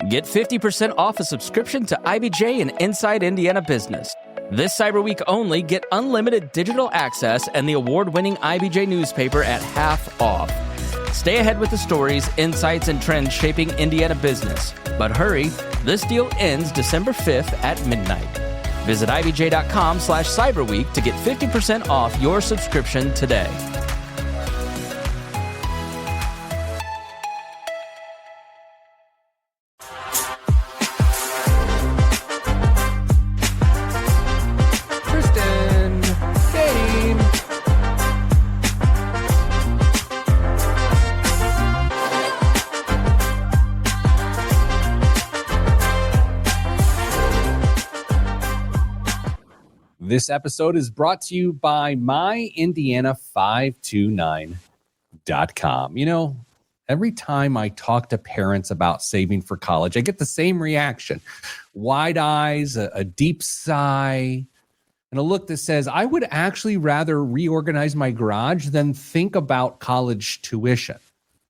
Get 50% off a subscription to IBJ and Inside Indiana Business. This Cyber Week only, get unlimited digital access and the award-winning IBJ newspaper at half off. Stay ahead with the stories, insights, and trends shaping Indiana business. But hurry, this deal ends December 5th at midnight. Visit ibj.com/cyberweek to get 50% off your subscription today. Kristen, Dane. This episode is brought to you by myindiana529.com. You know, every time I talk to parents about saving for college, I get the same reaction. Wide eyes, a deep sigh, and a look that says, I would actually rather reorganize my garage than think about college tuition.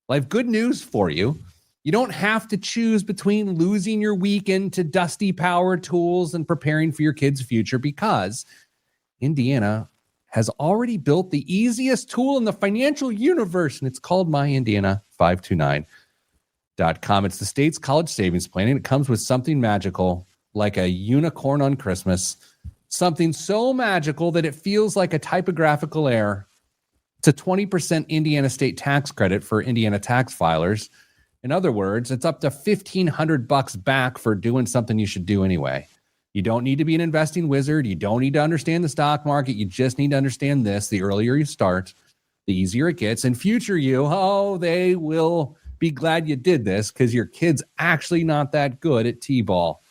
Well, I have good news for you. You don't have to choose between losing your weekend to dusty power tools and preparing for your kid's future, because Indiana has already built the easiest tool in the financial universe, and it's called myindiana529.com. It's the state's college savings plan, and it comes with something magical like a unicorn on Christmas, something so magical that it feels like a typographical error. It's a 20% Indiana state tax credit for Indiana tax filers. In other words, it's up to $1,500 back for doing something you should do anyway. You don't need to be an investing wizard. You don't need to understand the stock market. You just need to understand this. The earlier you start, the easier it gets. And future you, they will be glad you did this, because your kid's actually not that good at T-ball.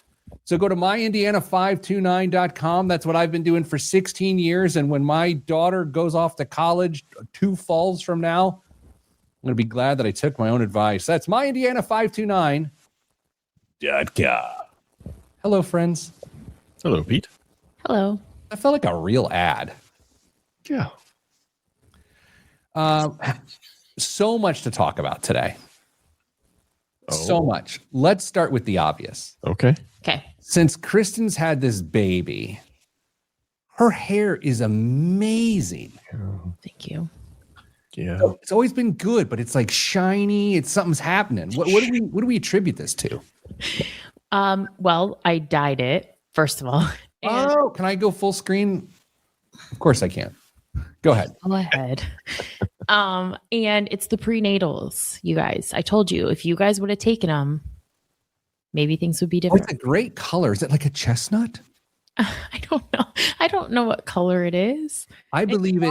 So go to myindiana529.com. That's what I've been doing for 16 years. And when my daughter goes off to college 2 falls from now, I'm going to be glad that I took my own advice. That's myindiana529.com. Hello, friends. Hello, Pete. Hello. I felt like a real ad. Yeah. So much to talk about today. Oh. So much. Let's start with the obvious. Okay. Okay. Since Kristen's had this baby, her hair is amazing. Thank you. Yeah. It's always been good, but it's like shiny. Something's happening. What do we attribute this to? Well, I dyed it, first of all. Can I go full screen? Of course I can. Go ahead. Go ahead. And it's the prenatals, you guys. I told you, if you guys would have taken them, maybe things would be different. It's a great color. Is it like a chestnut? I don't know. I don't know what color it is. I believe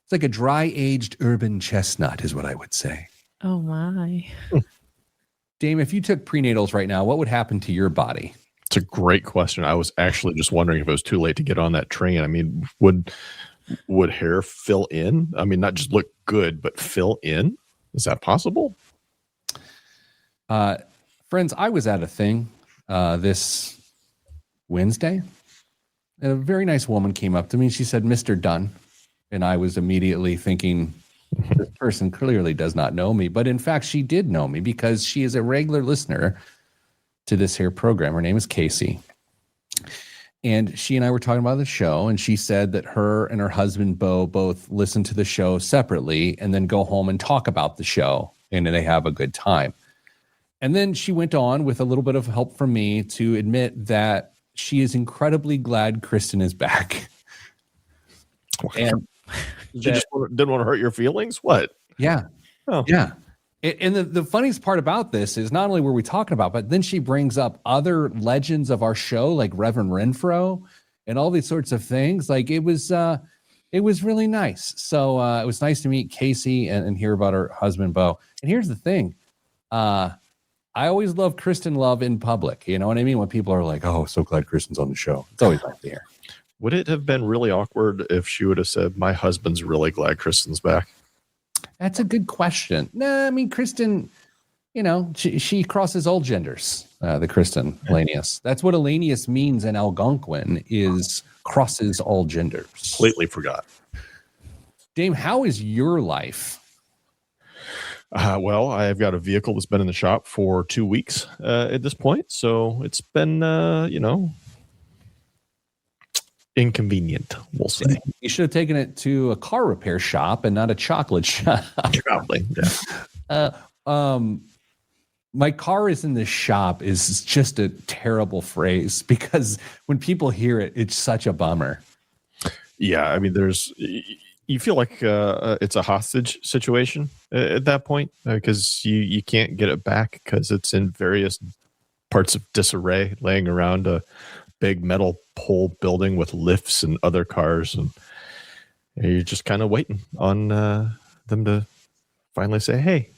it's like a dry-aged urban chestnut is what I would say. Oh, my. Dame, if you took prenatals right now, what would happen to your body? It's a great question. I was actually just wondering if it was too late to get on that train. I mean, would hair fill in? I mean, not just look good, but fill in? Is that possible? Friends, I was at a thing this Wednesday, and a very nice woman came up to me. She said, Mr. Dunn. And I was immediately thinking, this person clearly does not know me. But in fact, she did know me, because she is a regular listener to this here program. Her name is Casey. And she and I were talking about the show, and she said that her and her husband, Bo, both listen to the show separately and then go home and talk about the show, and they have a good time. And then she went on with a little bit of help from me to admit that she is incredibly glad Kristen is back. And she just didn't want to hurt your feelings? What? Yeah. Oh. Yeah. And the funniest part about this is not only were we talking about, but then she brings up other legends of our show, like Reverend Renfro and all these sorts of things. Like it was really nice. So it was nice to meet Casey and hear about her husband, Bo. And here's the thing. I always love Kristen Love in public. You know what I mean? When people are like, oh, so glad Kristen's on the show. It's always nice to hear. Would it have been really awkward if she would have said, my husband's really glad Kristen's back? That's a good question. Nah, I mean, Kristen, you know, she crosses all genders, the Kristen Elanius. That's what Elanius means in Algonquin, is crosses all genders. Completely forgot. Dame, how is your life? Well, I've got a vehicle that's been in the shop for 2 weeks at this point, so it's been, inconvenient, we'll say. You should have taken it to a car repair shop and not a chocolate shop. Probably, yeah. My car is in the shop is just a terrible phrase because when people hear it, it's such a bummer. Yeah, I mean, you feel like it's a hostage situation at that point because you can't get it back because it's in various parts of disarray, laying around a big metal pole building with lifts and other cars, and you're just kind of waiting on them to finally say, "Hey,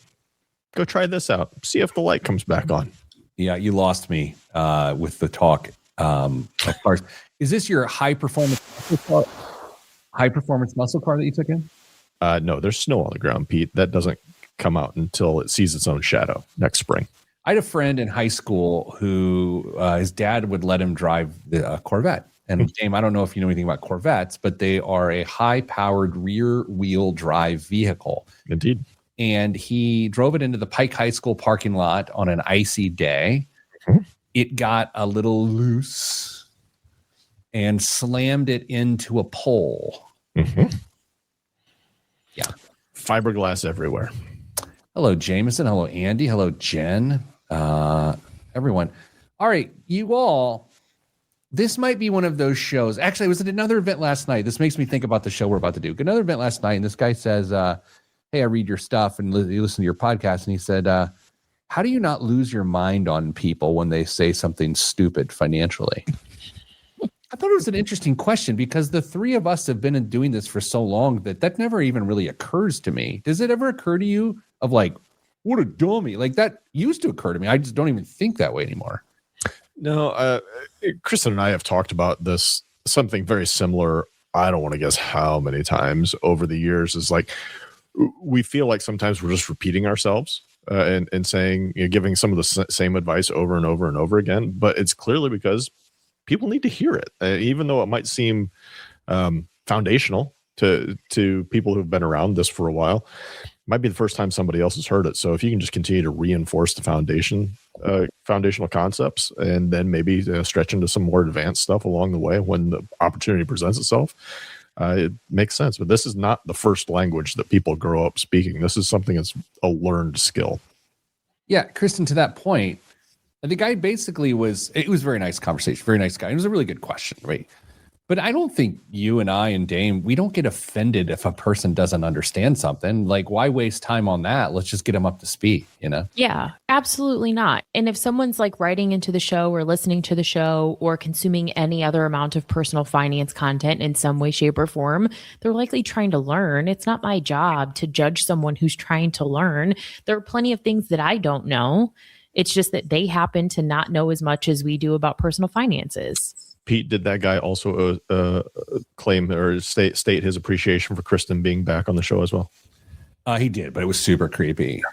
go try this out. See if the light comes back on." Yeah, you lost me with the talk of cars. Is this your high performance muscle car that you took in? No, there's snow on the ground, Pete. That doesn't come out until it sees its own shadow next spring. I had a friend in high school who his dad would let him drive the Corvette. And James, I don't know if you know anything about Corvettes, but they are a high-powered rear-wheel drive vehicle. Indeed. And he drove it into the Pike High School parking lot on an icy day. Mm-hmm. It got a little loose and slammed it into a pole. Mm-hmm. Yeah. Fiberglass everywhere. Hello, Jameson. Hello, Andy. Hello, Jen. Everyone. All right, you all. This might be one of those shows. Actually, I was at another event last night. This makes me think about the show we're about to do. Another event last night, and this guy says, hey, I read your stuff and you listen to your podcast. And he said, how do you not lose your mind on people when they say something stupid financially? I thought it was an interesting question because the three of us have been doing this for so long that never even really occurs to me. Does it ever occur to you of like, what a dummy? Like that used to occur to me. I just don't even think that way anymore. No, Kristen and I have talked about this, something very similar. I don't want to guess how many times over the years is like, we feel like sometimes we're just repeating ourselves and saying, giving some of the same advice over and over and over again. But it's clearly because people need to hear it, even though it might seem foundational to people who've been around this for a while. It might be the first time somebody else has heard it. So if you can just continue to reinforce the foundational concepts, and then maybe stretch into some more advanced stuff along the way when the opportunity presents itself, it makes sense. But this is not the first language that people grow up speaking. This is something that's a learned skill. Yeah, Kristen, to that point, the guy basically it was a very nice conversation, very nice guy. It was a really good question, right? But I don't think you and I and Dame, we don't get offended if a person doesn't understand something. Like, why waste time on that? Let's just get them up to speed, you know? Yeah, absolutely not. And if someone's like writing into the show or listening to the show or consuming any other amount of personal finance content in some way, shape, or form, they're likely trying to learn. It's not my job to judge someone who's trying to learn. There are plenty of things that I don't know. It's just that they happen to not know as much as we do about personal finances. Pete, did that guy also claim or state his appreciation for Kristen being back on the show as well? He did, but it was super creepy.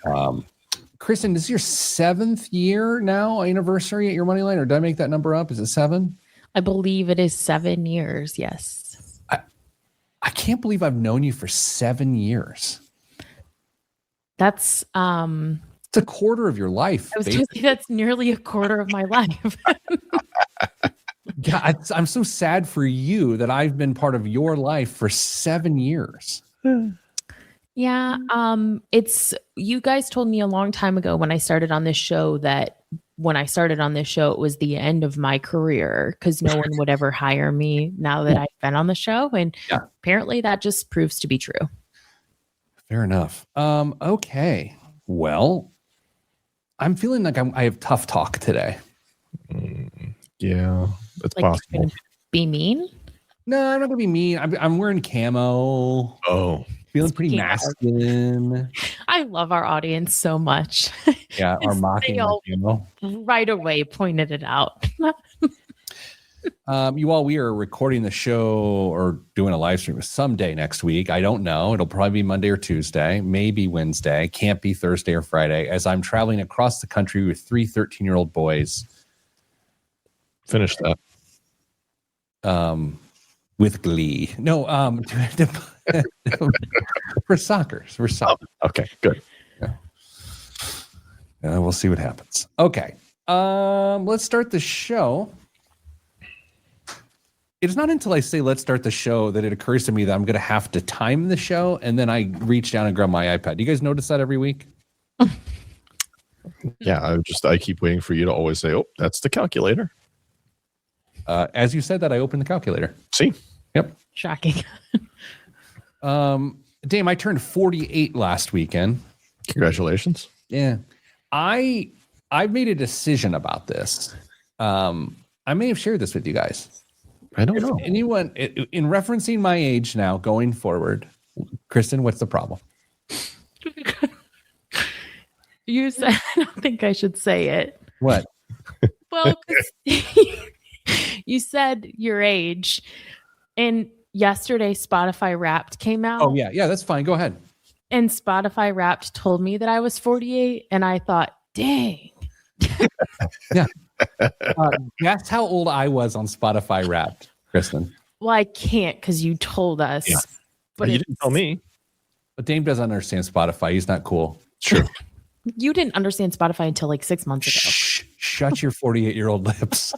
Kristen, this is your 7th year now anniversary at your Moneyline, or did I make that number up? Is it 7? I believe it is 7 years. Yes. I can't believe I've known you for 7 years. That's it's a quarter of your life. I was going to say that's nearly a quarter of my life. Yeah, I'm so sad for you that I've been part of your life for 7 years. Yeah, it's you guys told me a long time ago when I started on this show that when I started on this show, it was the end of my career because no one would ever hire me now that I've been on the show. And apparently that just proves to be true. Fair enough. Okay. Well, I'm feeling like I have tough talk today. Yeah, that's like possible. Be mean? No, I'm not gonna be mean. I'm wearing camo. Oh, feeling pretty masculine. I love our audience so much. Yeah, our mocking camo. Right away pointed it out. You all, we are recording the show or doing a live stream someday next week. I don't know. It'll probably be Monday or Tuesday, maybe Wednesday. Can't be Thursday or Friday, as I'm traveling across the country with 3 13-year-old boys. Finish that. With glee. No, for soccer. For soccer. Okay, good. Yeah. We'll see what happens. Okay. Let's start the show. It's not until I say let's start the show that it occurs to me that I'm going to have to time the show, and then I reach down and grab my iPad. Do you guys notice that every week? Yeah, I keep waiting for you to always say, "Oh, that's the calculator." As you said that, I opened the calculator. See? Yep. Shocking. Dame, I turned 48 last weekend. Congratulations. Yeah. I've made a decision about this. I may have shared this with you guys. I don't know. Anyone in referencing my age now going forward, Kristen, what's the problem? You said, I don't think I should say it. What? Well, 'cause you said your age, and yesterday Spotify Wrapped came out. Oh, yeah, that's fine. Go ahead. And Spotify Wrapped told me that I was 48, and I thought, dang. Yeah. That's how old I was on Spotify Wrapped, Kristen. Well, I can't because you told us. Yeah. But You didn't tell me. But Dame doesn't understand Spotify. He's not cool. True. You didn't understand Spotify until like 6 months ago. Shh, shut your 48-year-old lips.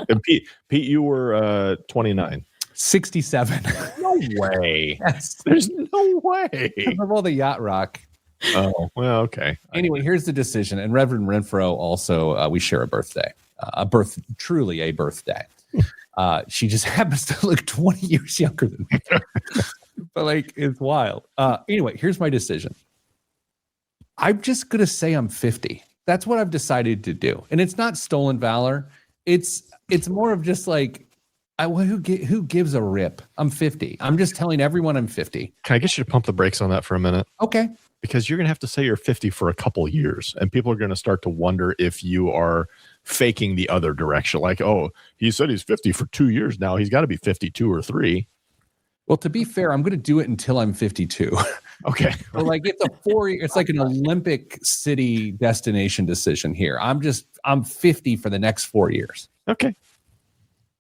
And Pete, you were 29. 67. No way. Yes. There's no way. Because of all the yacht rock. Oh, well, okay. Anyway, here's the decision. And Reverend Renfro also, we share a birthday. Truly a birthday. She just happens to look 20 years younger than me. But like, it's wild. Anyway, here's my decision. I'm just going to say I'm 50. That's what I've decided to do. And it's not stolen valor. It's more of just like, who gives a rip? I'm 50. I'm just telling everyone I'm 50. Can I get you to pump the brakes on that for a minute? Okay. Because you're going to have to say you're 50 for a couple years, and people are going to start to wonder if you are faking the other direction. Like, oh, he said he's 50 for 2 years now. He's got to be 52 or 3. Well, to be fair, I'm going to do it until I'm 52. Okay. So like it's like an Olympic city destination decision here. I'm 50 for the next 4 years. Okay.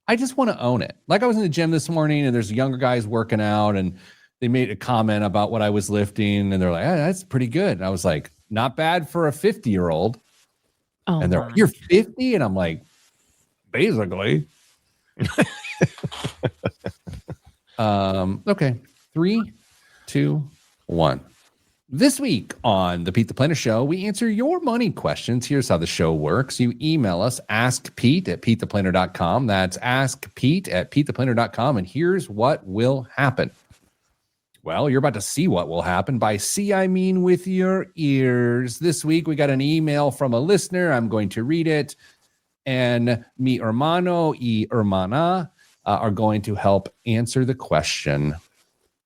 I just want to own it. Like I was in the gym this morning and there's younger guys working out and they made a comment about what I was lifting and they're like, hey, that's pretty good. And I was like, not bad for a 50-year-old. Oh, And they're like, you're 50? And I'm like, basically. Okay. 3, 2, 1. This week on the Pete the Planner Show, we answer your money questions. Here's how the show works. You email us, askpete@petetheplanner.com. That's askpete@petetheplanner.com. And here's what will happen. Well, you're about to see what will happen. By see, I mean with your ears. This week, we got an email from a listener. I'm going to read it. And mi hermano y hermana are going to help answer the question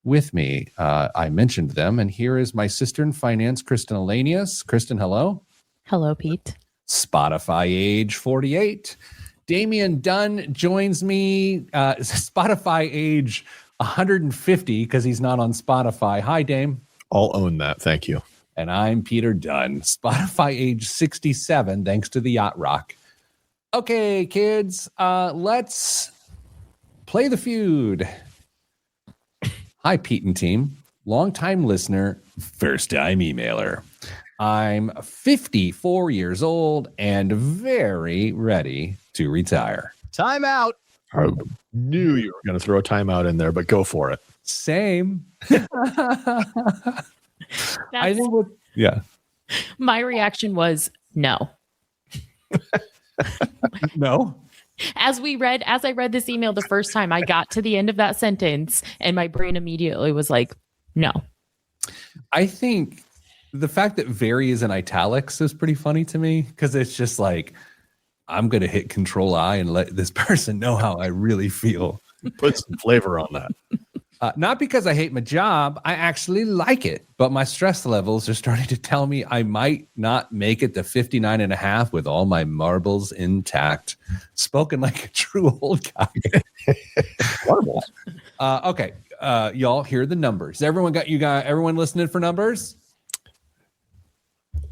with me. I mentioned them, and here is my sister in finance, Kristen Elanius. Kristen, hello. Hello, Pete. Spotify age 48. Damian Dunn joins me. Spotify age 150 because he's not on Spotify. Hi, Dame. I'll own that. Thank you. And I'm Peter Dunn. Spotify age 67, thanks to the yacht rock. Okay, kids, let's play the feud. Hi, Pete and team. Longtime listener, first-time emailer. I'm 54 years old and very ready to retire. Time out. I knew you were going to throw a timeout in there, but go for it. Same. That's, Yeah. my reaction was no. No. As I read this email the first time, I got to the end of that sentence and my brain immediately was like, no. I think the fact that very is in italics is pretty funny to me because it's just like, I'm going to hit Control-I and let this person know how I really feel. Put some flavor on that. Not because I hate my job. I actually like it, but my stress levels are starting to tell me I might not make it to 59 and a half with all my marbles intact. Spoken like a true old guy. Marbles. Okay. Y'all hear the numbers. Everyone listening for numbers?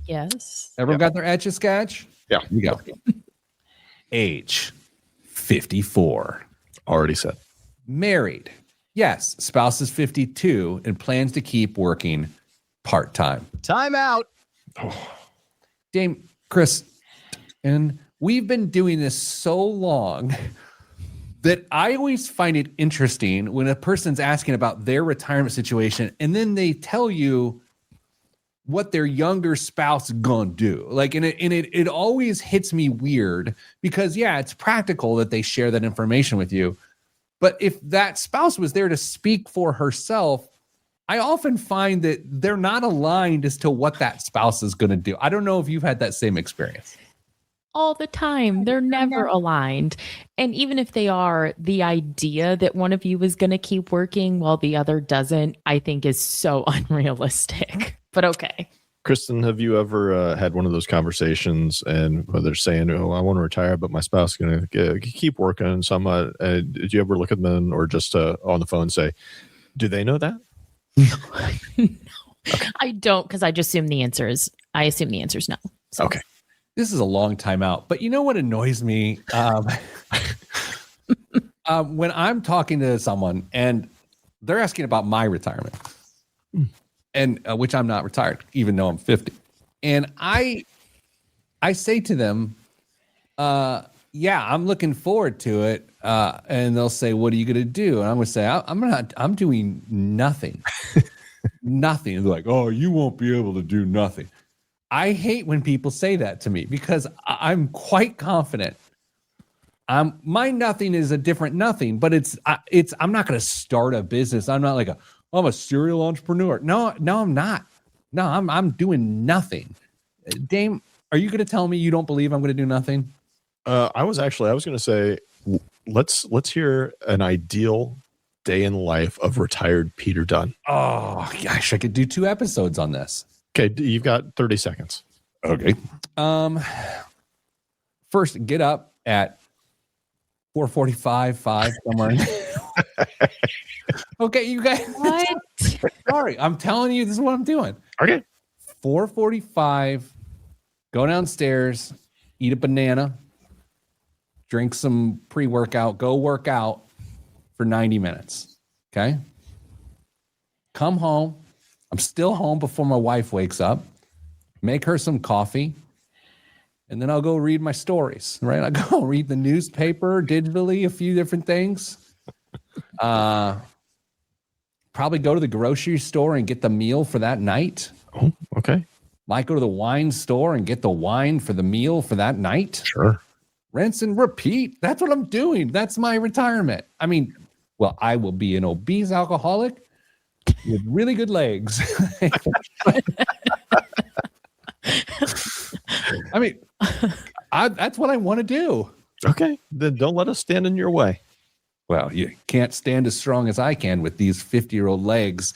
Yes. Everyone got their Etch-a-Sketch? Yeah. Here we go. Age 54. Already said. Married. Yes, spouse is 52 and plans to keep working part-time. Time out. Dame, Chris, and we've been doing this so long that I always find it interesting when a person's asking about their retirement situation and then they tell you what their younger spouse is gonna do. Like, and it always hits me weird because it's practical that they share that information with you. But if that spouse was there to speak for herself, I often find that they're not aligned as to what that spouse is going to do. I don't know if you've had that same experience. All the time. They're never aligned. And even if they are, the idea that one of you is going to keep working while the other doesn't, I think is so unrealistic. But okay. Kristen, have you ever had one of those conversations and they're saying, "Oh, I want to retire, but my spouse is going to keep working"? Did you ever look at them or just on the phone say, "Do they know that?" No. Okay. I don't, because I assume the answer is no. So. Okay. This is a long time out, but you know what annoys me? When I'm talking to someone and they're asking about my retirement, and which I'm not retired, even though I'm 50. And I say to them, I'm looking forward to it. And they'll say, "What are you going to do?" And I'm going to say, I'm doing nothing. Nothing. And they're like, "Oh, you won't be able to do nothing." I hate when people say that to me because I'm quite confident. My nothing is a different nothing, but I'm not going to start a business. I'm not like I'm a serial entrepreneur. No, I'm not. No, I'm doing nothing. Dame, are you going to tell me you don't believe I'm going to do nothing? I was going to say, let's hear an ideal day in the life of retired Peter Dunn. Oh, gosh, I could do 2 episodes on this. Okay, you've got 30 seconds. Okay. First, get up at 4:45, 5 somewhere. Okay, you guys. What? Sorry, I'm telling you, this is what I'm doing. Okay. 4:45, go downstairs, eat a banana, drink some pre-workout, go work out for 90 minutes. Okay. Come home. I'm still home before my wife wakes up. Make her some coffee. And then I'll go read my stories, right? I'll go read the newspaper digitally, a few different things. Probably go to the grocery store and get the meal for that night. Oh, okay. Might go to the wine store and get the wine for the meal for that night. Sure. Rinse and repeat. That's what I'm doing. That's my retirement. I mean, well, I will be an obese alcoholic with really good legs. I mean, that's what I want to do. Okay. Then don't let us stand in your way. Well, you can't stand as strong as I can with these 50-year-old legs.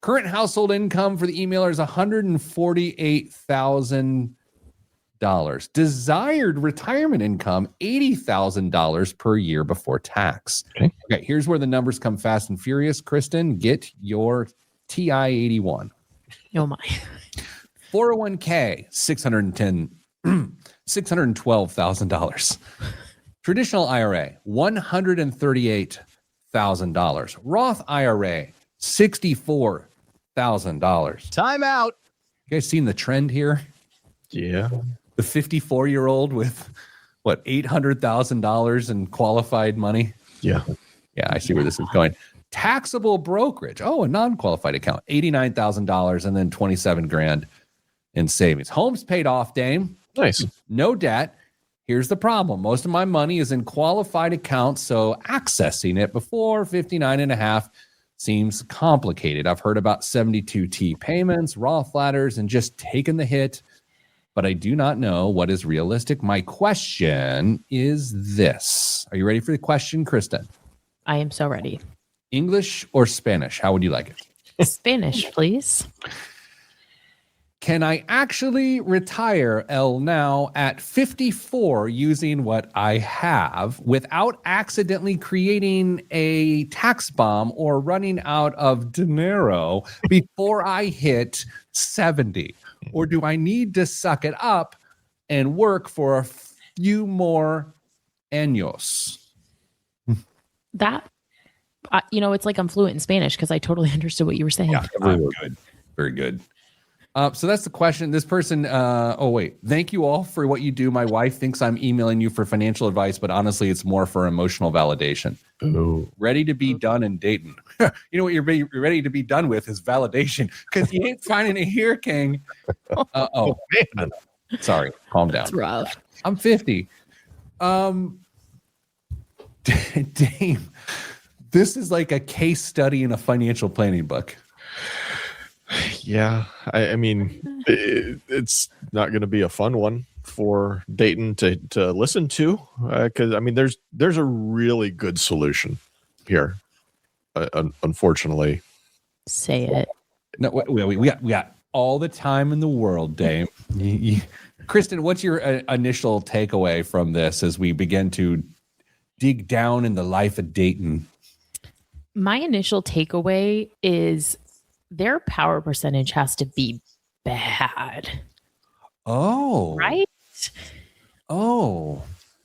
Current household income for the emailer is $148,000. Desired retirement income, $80,000 per year before tax. Okay, here's where the numbers come fast and furious. Kristen, get your TI-81. Oh, my. 401k, $612,000. Traditional IRA, $138,000. Roth IRA, $64,000. Time out. You guys seen the trend here? Yeah. The 54-year-old with what, $800,000 in qualified money? Yeah. Yeah, I see where this is going. Taxable brokerage. Oh, a non-qualified account, $89,000 and then $27,000 in savings. Home's paid off, Dame. Nice. No debt. Here's the problem. Most of my money is in qualified accounts, so accessing it before 59.5 seems complicated. I've heard about 72T payments, Roth ladders, and just taking the hit, but I do not know what is realistic. My question is this. Are you ready for the question, Kristen? I am so ready. English or Spanish? How would you like it? Spanish, please. Can I actually retire now at 54 using what I have without accidentally creating a tax bomb or running out of dinero before I hit 70? Or do I need to suck it up and work for a few more años? That, it's like I'm fluent in Spanish because I totally understood what you were saying. Yeah, very good. Very good. So that's the question. This person, thank you all for what you do. My wife thinks I'm emailing you for financial advice, but honestly, it's more for emotional validation. Ooh. Ready to be done in Dayton. You know what you're ready to be done with is validation because you ain't finding a here, King. Man. Sorry, calm down. It's rough. I'm 50. Dame, this is like a case study in a financial planning book. Yeah, I mean, it's not going to be a fun one for Dayton to listen to because I mean, there's a really good solution here. Unfortunately, Say it. No, we got all the time in the world, Dame. Kristen, what's your initial takeaway from this as we begin to dig down in the life of Dayton? My initial takeaway is their power percentage has to be bad. Oh. Right? Oh.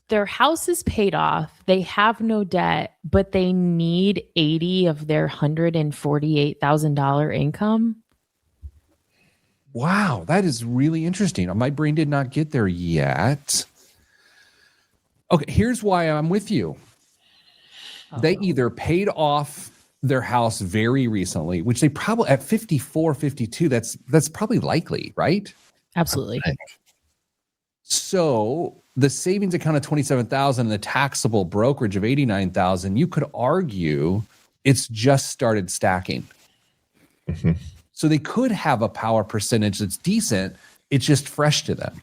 Their house is paid off. They have no debt, but they need 80 of their $148,000 income. Wow, that is really interesting. My brain did not get there yet. Okay, here's why I'm with you. They either paid off their house very recently, which they probably at 54, 52, that's probably likely, right? Absolutely. So the savings account of 27,000 and the taxable brokerage of 89,000, you could argue it's just started stacking. Mm-hmm. So they could have a power percentage that's decent. It's just fresh to them.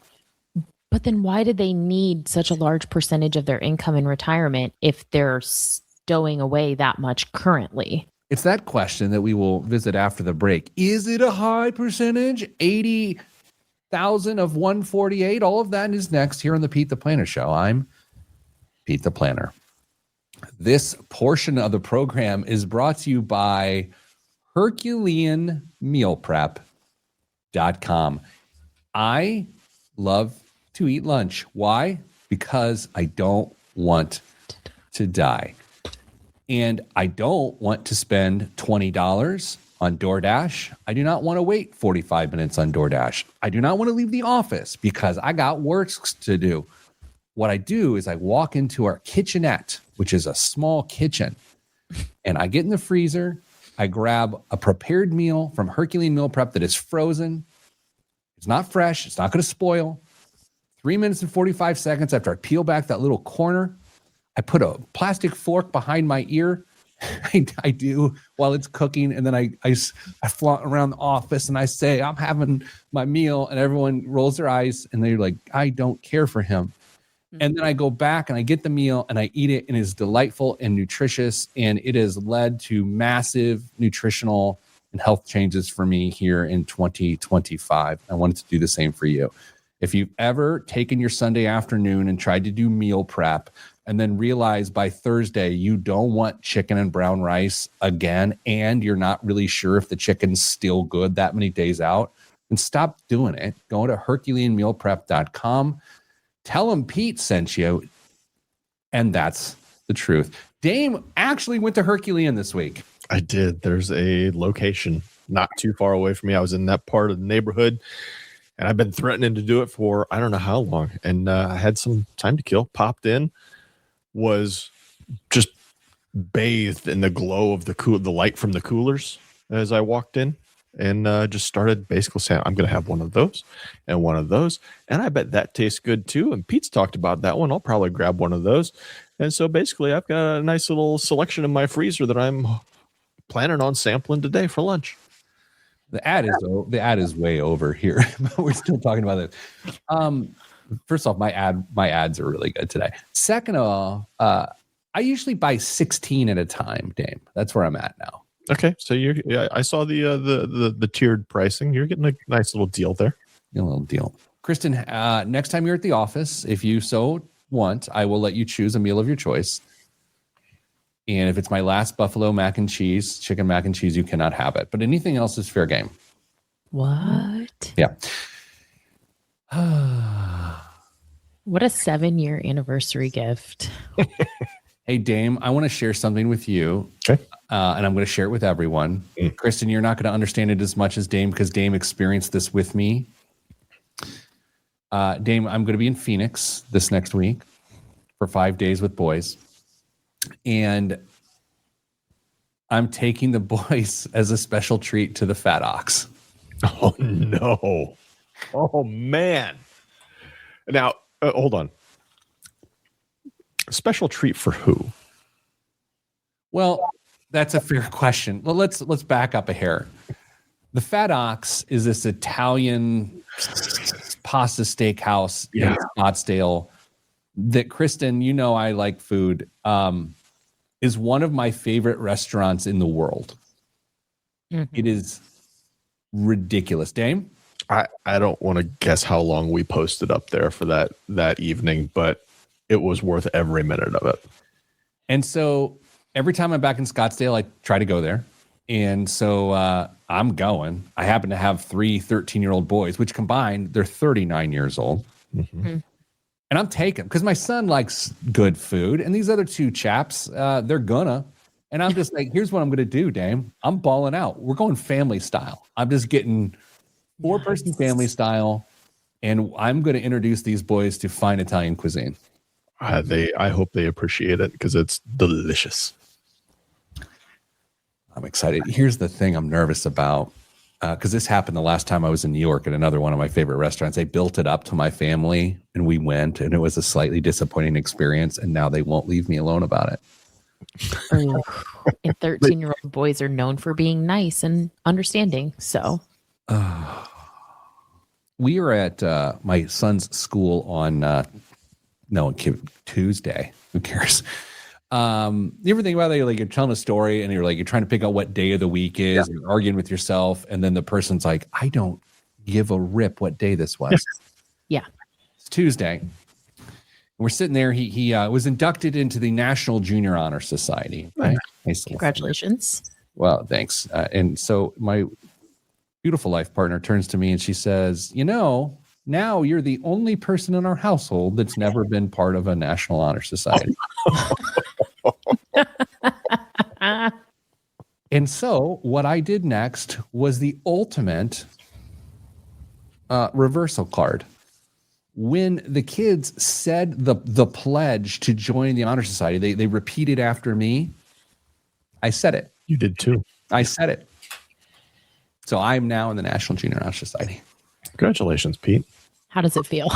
But then why did they need such a large percentage of their income in retirement if they're stowing away that much currently? It's that question that we will visit after the break. Is it a high percentage? 80,000 of 148. All of that is next here on the Pete the Planner Show. I'm Pete the Planner. This portion of the program is brought to you by HerculeanMealPrep.com. I love to eat lunch. Why? Because I don't want to die. And I don't want to spend $20 on DoorDash. I do not want to wait 45 minutes on DoorDash. I do not want to leave the office because I got work to do. What I do is I walk into our kitchenette, which is a small kitchen, and I get in the freezer. I grab a prepared meal from Herculean Meal Prep that is frozen. It's not fresh. It's not going to spoil. 3 minutes and 45 seconds after I peel back that little corner, I put a plastic fork behind my ear. I do while it's cooking. And then I flaunt around the office and I say, I'm having my meal. And everyone rolls their eyes and they're like, I don't care for him. And then I go back and I get the meal and I eat it and it's delightful and nutritious. And it has led to massive nutritional and health changes for me here in 2025. I wanted to do the same for you. If you've ever taken your Sunday afternoon and tried to do meal prep and then realize by Thursday you don't want chicken and brown rice again, and you're not really sure if the chicken's still good that many days out, then stop doing it. Go to HerculeanMealPrep.com. Tell them Pete sent you, and that's the truth. Dame actually went to Herculean this week. I did. There's a location not too far away from me. I was in that part of the neighborhood, and I've been threatening to do it for I don't know how long. And I had some time to kill. Popped in, was just bathed in the glow of the light from the coolers as I walked in, and just started basically saying, I'm going to have one of those and one of those. And I bet that tastes good too. And Pete's talked about that one. I'll probably grab one of those. And so basically I've got a nice little selection in my freezer that I'm planning on sampling today for lunch. The ad is way over here, but we're still talking about this. First off, my ads are really good today. Second of all, I usually buy 16 at a time, Dame. That's where I'm at now. Okay, so I saw the tiered pricing. You're getting a nice little deal there. A little deal. Kristen, next time you're at the office, if you so want, I will let you choose a meal of your choice. And if it's my last buffalo mac and cheese, chicken mac and cheese, you cannot have it. But anything else is fair game. What? Yeah. What a 7-year anniversary gift. Hey, Dame, I want to share something with you. Okay. and I'm going to share it with everyone. Kristen, you're not going to understand it as much as Dame because Dame experienced this with me. Dame, I'm going to be in Phoenix this next week for 5 days with boys. And I'm taking the boys as a special treat to the Fat Ox. Oh, no. Oh, man. Now, hold on. Special treat for who? Well, that's a fair question. Well, let's back up a hair. The Fat Ox is this Italian pasta steakhouse in Scottsdale that, Kristen, you know I like food, is one of my favorite restaurants in the world. Mm-hmm. It is ridiculous. Dame? I don't want to guess how long we posted up there for that evening, but it was worth every minute of it. And so every time I'm back in Scottsdale, I try to go there. And so I'm going. I happen to have 3 13-year-old boys, which combined, they're 39 years old. Mm-hmm. And I'm taking because my son likes good food. And these other 2 chaps, they're gonna. And I'm just like, here's what I'm going to do, Dame. I'm balling out. We're going family style. I'm just getting 4-person family style. And I'm going to introduce these boys to fine Italian cuisine. I hope they appreciate it because it's delicious. I'm excited. Here's the thing I'm nervous about, because this happened the last time I was in New York at another one of my favorite restaurants. They built it up to my family, and we went, and it was a slightly disappointing experience, and now they won't leave me alone about it. And 13-year-old boys are known for being nice and understanding, so. We were at my son's school on Tuesday. Who cares? You ever think about that? You're telling a story and you're trying to pick out what day of the week is. Yeah. You're arguing with yourself, and then the person's like, I don't give a rip what day this was. Yeah. It's Tuesday. We're sitting there. He was inducted into the National Junior Honor Society. Right? Nice. Congratulations. Well, thanks. And so my beautiful life partner turns to me and she says, now you're the only person in our household that's never been part of a National Honor Society. And so what I did next was the ultimate reversal card. When the kids said the pledge to join the Honor Society, they repeated after me. I said it. You did too. I said it. So I'm now in the National Junior Honor Society. Congratulations, Pete. How does it feel?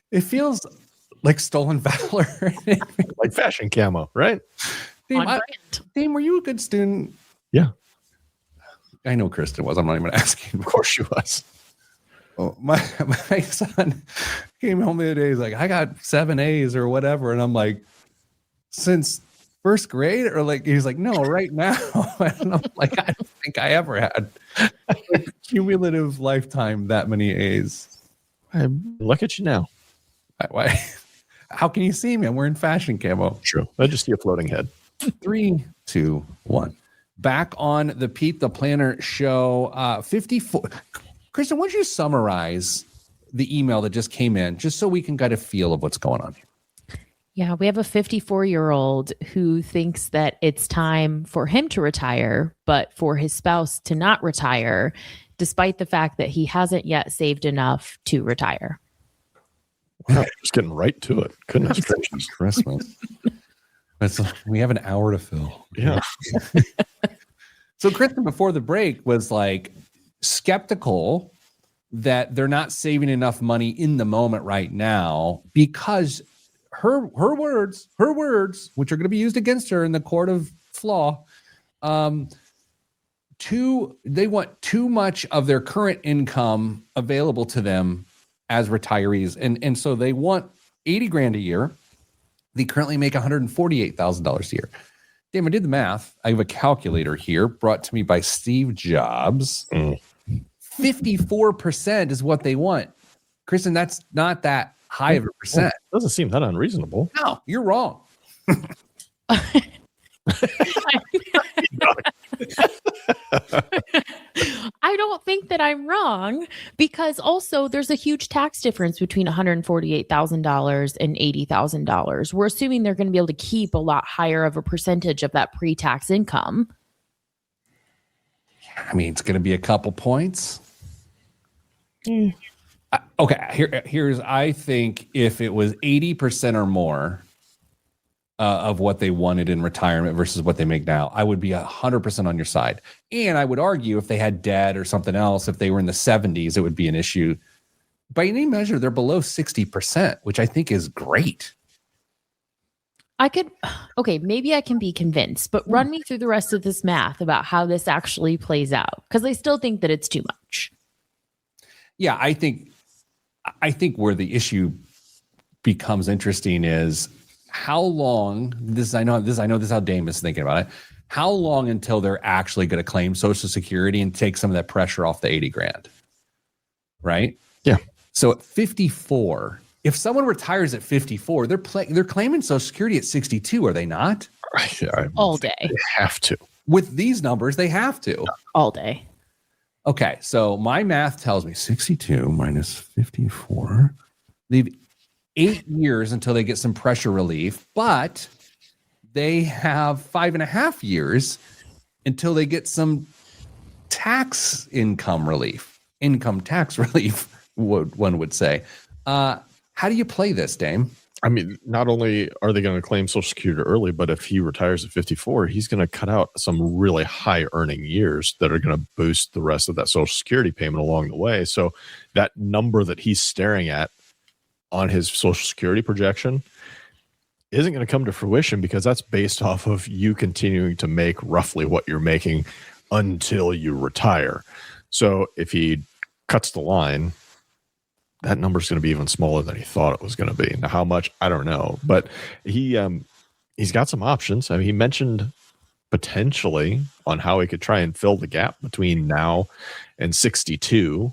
It feels like stolen valor. Like fashion camo, right? Dame, were you a good student? Yeah. I know Kristen was. I'm not even asking. Of course she was. Oh, my son came home the other day. He's like, I got 7 A's or whatever. And I'm like, since first grade? Or he's like, no, right now. And I'm like, I don't think I ever had cumulative lifetime that many A's. Look at you now. Why? How can you see me? I'm wearing fashion camo. True. I just see a floating head. 3, 2, 1. Back on the Pete the Planner show. 54. Kristen, why don't you summarize the email that just came in, just so we can get a feel of what's going on here? Yeah, we have a 54-year-old who thinks that it's time for him to retire, but for his spouse to not retire, despite the fact that he hasn't yet saved enough to retire. Wow, just getting right to it. Goodness gracious. Christmas. We have an hour to fill. Yeah. So Kristen, before the break, was skeptical that they're not saving enough money in the moment right now because her words, which are going to be used against her in the court of law, they want too much of their current income available to them as retirees. And so they want $80,000 a year. They currently make $148,000 a year. Damn, I did the math. I have a calculator here brought to me by Steve Jobs. 54% is what they want. Kristen, that's not that high of a percent. Doesn't seem that unreasonable. No, you're wrong. I don't think that I'm wrong, because also there's a huge tax difference between $148,000 and $80,000. We're assuming they're going to be able to keep a lot higher of a percentage of that pre-tax income. I mean, it's going to be a couple points. Okay, here's I think if it was 80% or more of what they wanted in retirement versus what they make now, I would be 100% on your side. And I would argue if they had debt or something else, if they were in the 70s, it would be an issue. By any measure, they're below 60%, which I think is great. Maybe I can be convinced, but run me through the rest of this math about how this actually plays out, because I still think that it's too much. Yeah, I think where the issue becomes interesting is how long I know this is how Dame is thinking about it. How long until they're actually going to claim Social Security and take some of that pressure off the 80 grand? Right? Yeah. So at 54, if someone retires at 54, they're claiming Social Security at 62, are they not? All day. They have to. With these numbers, they have to. All day. Okay, so my math tells me 62 minus 54. They've 8 years until they get some pressure relief, but they have 5.5 years until they get some income tax relief, one would say. How do you play this, Dame? I mean, not only are they going to claim Social Security early, but if he retires at 54, he's going to cut out some really high earning years that are going to boost the rest of that Social Security payment along the way. So that number that he's staring at on his Social Security projection isn't going to come to fruition, because that's based off of you continuing to make roughly what you're making until you retire. So if he cuts the line, that number is going to be even smaller than he thought it was going to be. Now, how much, I don't know, but he's got some options. I mean, he mentioned potentially on how he could try and fill the gap between now and 62,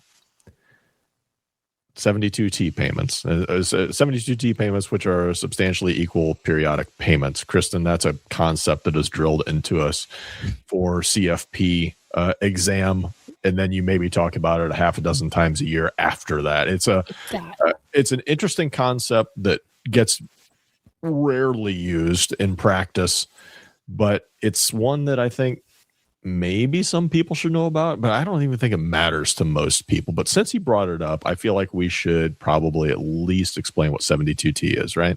72T payments, 72T payments, which are substantially equal periodic payments. Kristen, that's a concept that is drilled into us for CFP exam. And then you maybe talk about it a half a dozen times a year after that. It's an interesting concept that gets rarely used in practice, but it's one that I think maybe some people should know about, but I don't even think it matters to most people. But since he brought it up, I feel like we should probably at least explain what 72T is, right?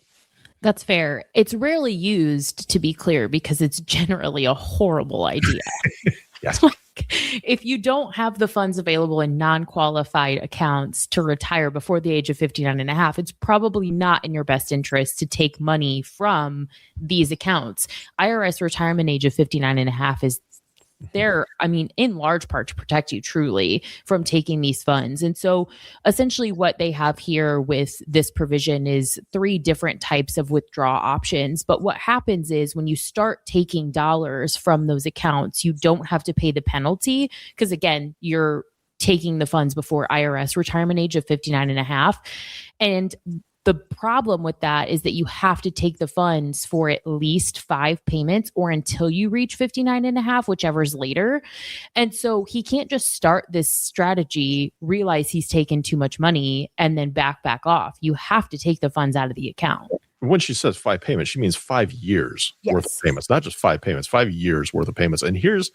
That's fair. It's rarely used, to be clear, because it's generally a horrible idea. Yes. If you don't have the funds available in non-qualified accounts to retire before the age of 59 and a half, it's probably not in your best interest to take money from these accounts. IRS retirement age of 59 and a half is there, I mean, in large part to protect you truly from taking these funds. And so essentially what they have here with this provision is 3 different types of withdrawal options. But what happens is when you start taking dollars from those accounts, you don't have to pay the penalty, because again, you're taking the funds before IRS retirement age of 59 and a half. And the problem with that is that you have to take the funds for at least 5 payments or until you reach 59 and a half, whichever's later. And so he can't just start this strategy, realize he's taken too much money, and then back off. You have to take the funds out of the account. When she says 5 payments, she means 5 years worth of payments, not just 5 payments, 5 years worth of payments. And here's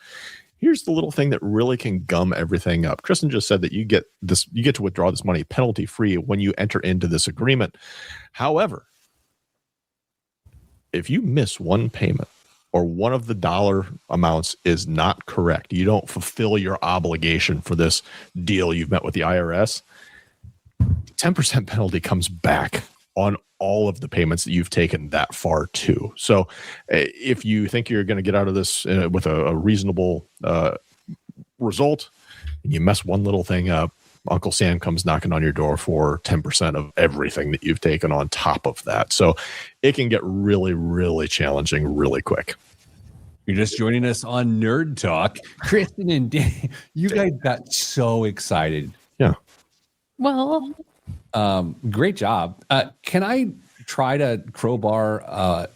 the little thing that really can gum everything up. Kristen just said that you get to withdraw this money penalty free when you enter into this agreement. However, if you miss one payment or one of the dollar amounts is not correct, you don't fulfill your obligation for this deal you've met with the IRS, 10% penalty comes back on all of the payments that you've taken that far too. So if you think you're going to get out of this with a reasonable result, and you mess one little thing up, Uncle Sam comes knocking on your door for 10% of everything that you've taken on top of that. So it can get really, really challenging really quick. You're just joining us on Nerd Talk. Kristen and Dan, you guys got so excited. Yeah. Well, great job. Can I try to crowbar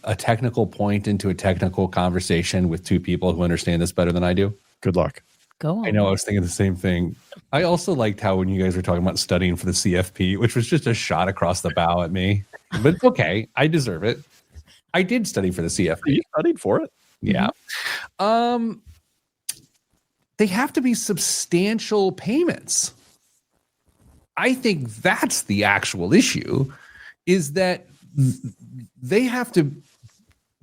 a technical point into a technical conversation with 2 people who understand this better than I do? Good luck. Go on. I know. I was thinking the same thing. I also liked how when you guys were talking about studying for the CFP, which was just a shot across the bow at me, but it's okay. I deserve it. I did study for the CFP. You studied for it? Yeah. They have to be substantial payments. I think that's the actual issue, is that they have to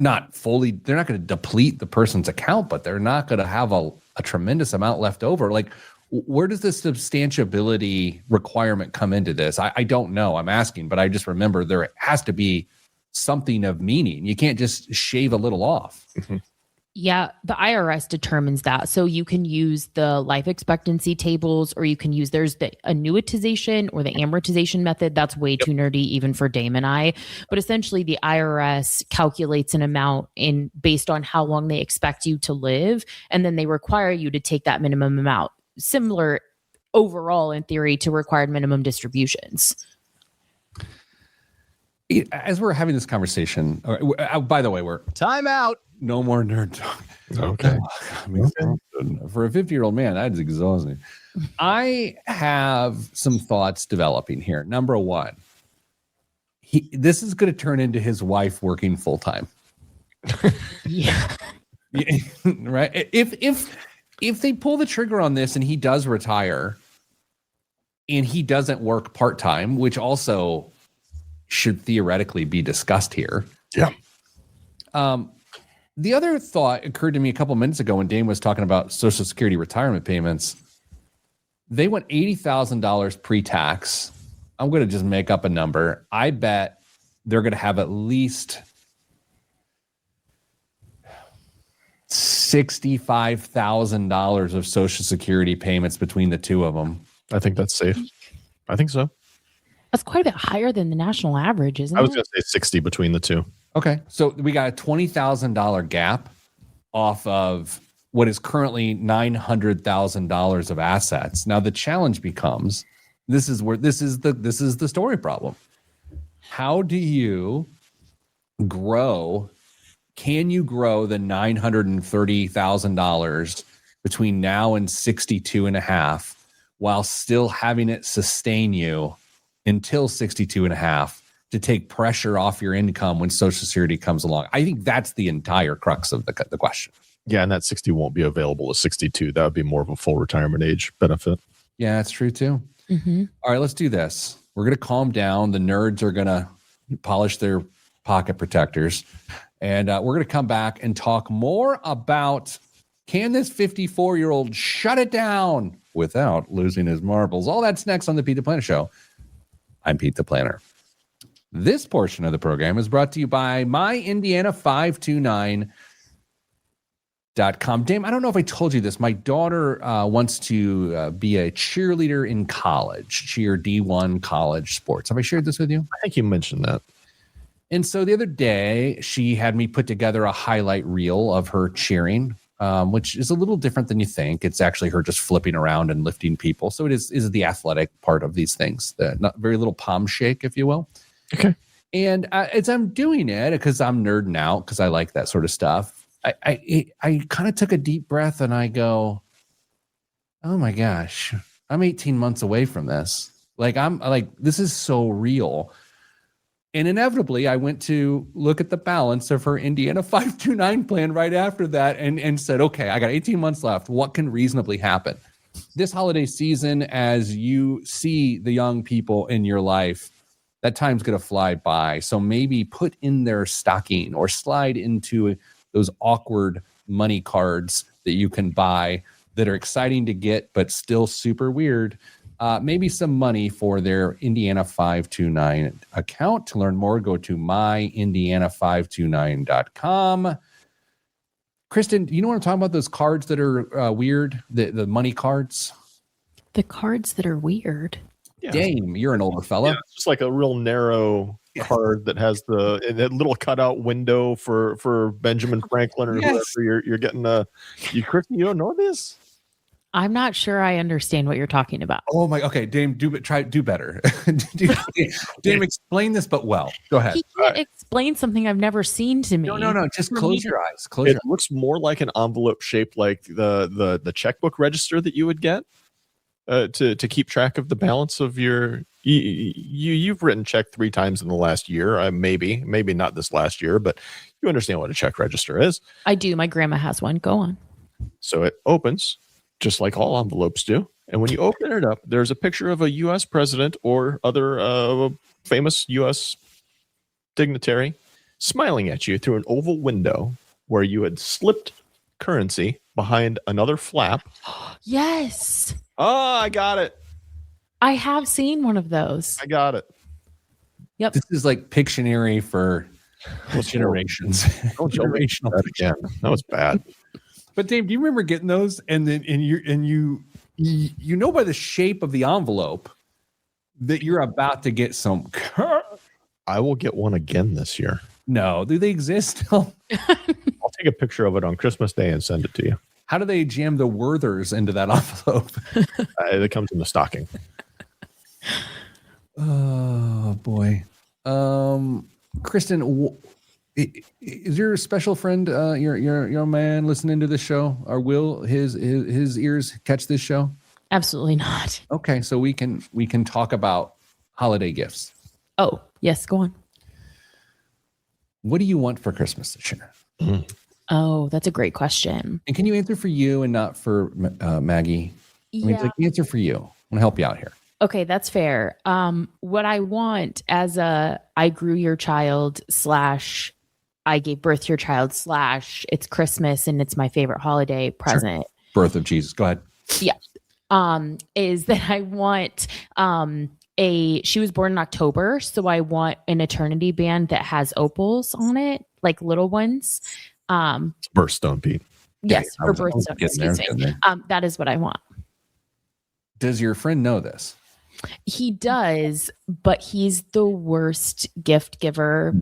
not fully, they're not going to deplete the person's account, but they're not going to have a tremendous amount left over. Like, where does the substantiability requirement come into this? I don't know. I'm asking, but I just remember there has to be something of meaning. You can't just shave a little off. Yeah, the IRS determines that. So you can use the life expectancy tables, or you can use, there's the annuitization or the amortization method. That's way too nerdy even for Dame and I. But essentially the IRS calculates an amount based on how long they expect you to live. And then they require you to take that minimum amount. Similar overall in theory to required minimum distributions. As we're having this conversation, by the way, we're Time out. no more nerd talk. Okay. I mean, for a 50-year-old man, that's exhausting. I have some thoughts developing here. Number one, this is going to turn into his wife working full time. Yeah. Right? If they pull the trigger on this and he does retire and he doesn't work part-time, which also should theoretically be discussed here. Yeah. The other thought occurred to me a couple minutes ago when Dane was talking about Social Security retirement payments. They went $80,000 pre-tax. I'm going to just make up a number. I bet they're going to have at least $65,000 of Social Security payments between the two of them. I think that's safe. I think so. That's quite a bit higher than the national average, isn't I was it? going to say 60 between the two. Okay. So we got a $20,000 gap off of what is currently $900,000 of assets. Now the challenge becomes, this is the story problem. How do you grow? Can you grow the $930,000 between now and 62 and a half while still having it sustain you until 62 and a half to take pressure off your income when Social Security comes along? I think that's the entire crux of the question. Yeah, and that 60 won't be available to 62. That would be more of a full retirement age benefit. Yeah, that's true too. Mm-hmm. All right, let's do this. We're going to calm down. The nerds are going to polish their pocket protectors. And we're going to come back and talk more about, can this 54-year-old shut it down without losing his marbles? All that's next on the Pete the Planner Show. I'm Pete the Planner. This portion of the program is brought to you by myindiana529.com. Dame, I don't know if I told you this. My daughter wants to be a cheerleader in college, cheer D1 college sports. Have I shared this with you? I think you mentioned that. And so the other day, she had me put together a highlight reel of her cheering, which is a little different than you think. It's actually her just flipping around and lifting people. So it is the athletic part of these things, the not very little palm shake, if you will. Okay. And as I'm doing it, because I'm nerding out, because I like that sort of stuff, I kind of took a deep breath and I go, oh my gosh, I'm 18 months away from this. This is so real. And inevitably, I went to look at the balance of her Indiana 529 plan right after that and said, okay, I got 18 months left. What can reasonably happen? This holiday season, as you see the young people in your life, that time's going to fly by. So maybe put in their stocking or slide into those awkward money cards that you can buy that are exciting to get, but still super weird. Maybe some money for their Indiana 529 account. To learn more, go to myindiana529.com. Kristen, do you know what I'm talking about? Those cards that are weird, the money cards? The cards that are weird. Yeah. Dame, you're an older fella. Yeah, it's just like a real narrow card that has that little cutout window for Benjamin Franklin or whoever you're getting. Kristen, you don't know this? I'm not sure I understand what you're talking about. Oh my. Okay, Dame, do better. Dame, explain this, but well. Go ahead. He can't explain something I've never seen to me. No. Just close your eyes. It looks more like an envelope shaped like the checkbook register that you would get to keep track of the balance of your. You've written check 3 times in the last year. Maybe not this last year, but you understand what a check register is. I do. My grandma has one. Go on. So it opens just like all envelopes do. And when you open it up, there's a picture of a U.S. president or other famous U.S. dignitary smiling at you through an oval window where you had slipped currency behind another flap. Yes. Oh, I got it. I have seen one of those. I got it. Yep. This is like Pictionary for generations. Generational. That again. That was bad. But Dave, do you remember getting those? And then you know by the shape of the envelope that you're about to get some. I will get one again this year. No, do they exist still? I'll take a picture of it on Christmas Day and send it to you. How do they jam the Werthers into that envelope? It comes in the stocking. Oh boy, Kristen. Is your special friend, your man, listening to this show? Or will his ears catch this show? Absolutely not. Okay, so we can talk about holiday gifts. Oh yes, go on. What do you want for Christmas this year? Oh, that's a great question. And can you answer for you and not for Maggie? I mean, it's like answer for you. I'm gonna help you out here. Okay, that's fair. What I want as I grew your child / I gave birth to your child / it's Christmas and it's my favorite holiday present. Sure. Birth of Jesus. Go ahead. Yeah. Is that I want she was born in October, so I want an eternity band that has opals on it, like little ones. Birthstone, Pete. Yes, for birthstone. Excuse me. That is what I want. Does your friend know this? He does, but he's the worst gift giver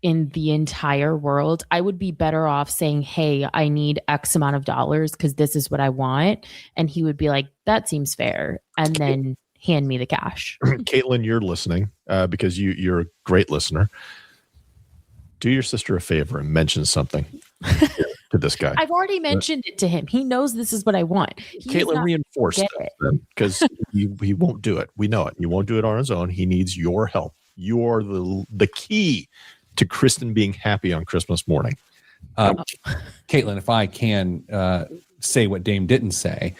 in the entire world. I would be better off saying, hey, I need X amount of dollars because this is what I want. And he would be like, that seems fair. And then hand me the cash. Caitlin, you're listening because you're a great listener. Do your sister a favor and mention something to this guy. I've already mentioned it to him. He knows this is what I want. Caitlin reinforced it because he won't do it. We know it. He won't do it on his own. He needs your help. You are the key to Kristen being happy on Christmas morning. Caitlin, if I can say what Dame didn't say,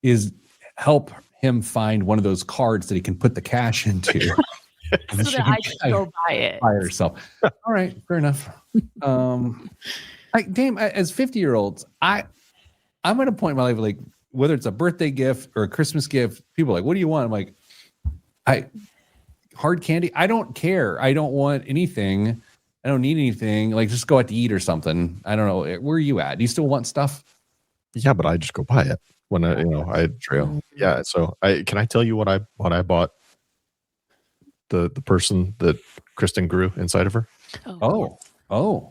is help him find one of those cards that he can put the cash into. So that I can go buy it. Buy it herself. All right, fair enough. Dame, as 50-year-olds, I'm at a point in my life, like, whether it's a birthday gift or a Christmas gift, people are like, what do you want? I'm like, hard candy? I don't care. I don't want anything. I don't need anything. Like, just go out to eat or something. I don't know. Where are you at? Do you still want stuff? Yeah, but I just go buy it when I True. Yeah. So can I tell you what I bought the person that Kristen grew inside of her? Oh.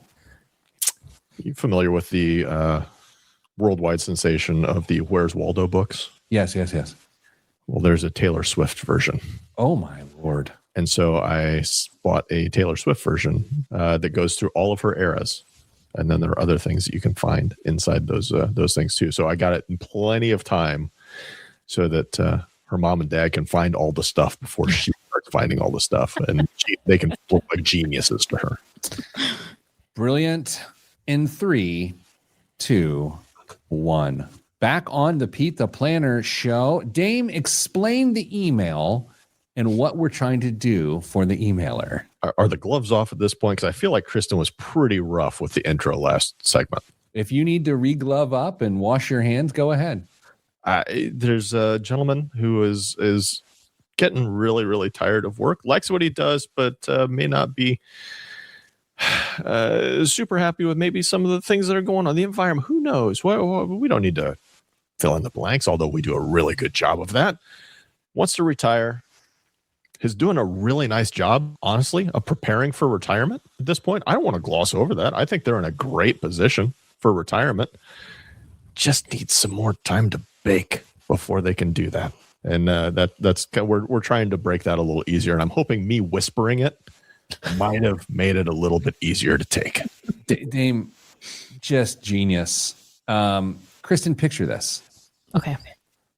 You familiar with the worldwide sensation of the Where's Waldo books? Yes. Well, there's a Taylor Swift version. Oh my Lord. And so I bought a Taylor Swift version that goes through all of her eras. And then there are other things that you can find inside those things too. So I got it in plenty of time so that her mom and dad can find all the stuff before she starts finding all the stuff. And they can look like geniuses to her. Brilliant. In 3, 2, 1. Back on the Pete the Planner show. Dame, explain the email and what we're trying to do for the emailer. Are the gloves off at this point? Because I feel like Kristen was pretty rough with the intro last segment. If you need to re-glove up and wash your hands, go ahead. There's a gentleman who is getting really, really tired of work, likes what he does, but may not be super happy with maybe some of the things that are going on, the environment. Who knows? Well, we don't need to fill in the blanks, although we do a really good job of that. Wants to retire. Is doing a really nice job, honestly, of preparing for retirement at this point. I don't want to gloss over that. I think they're in a great position for retirement. Just needs some more time to bake before they can do that. And that's we're trying to break that a little easier. And I'm hoping me whispering it might have made it a little bit easier to take. Dame, just genius. Kristen, picture this. Okay.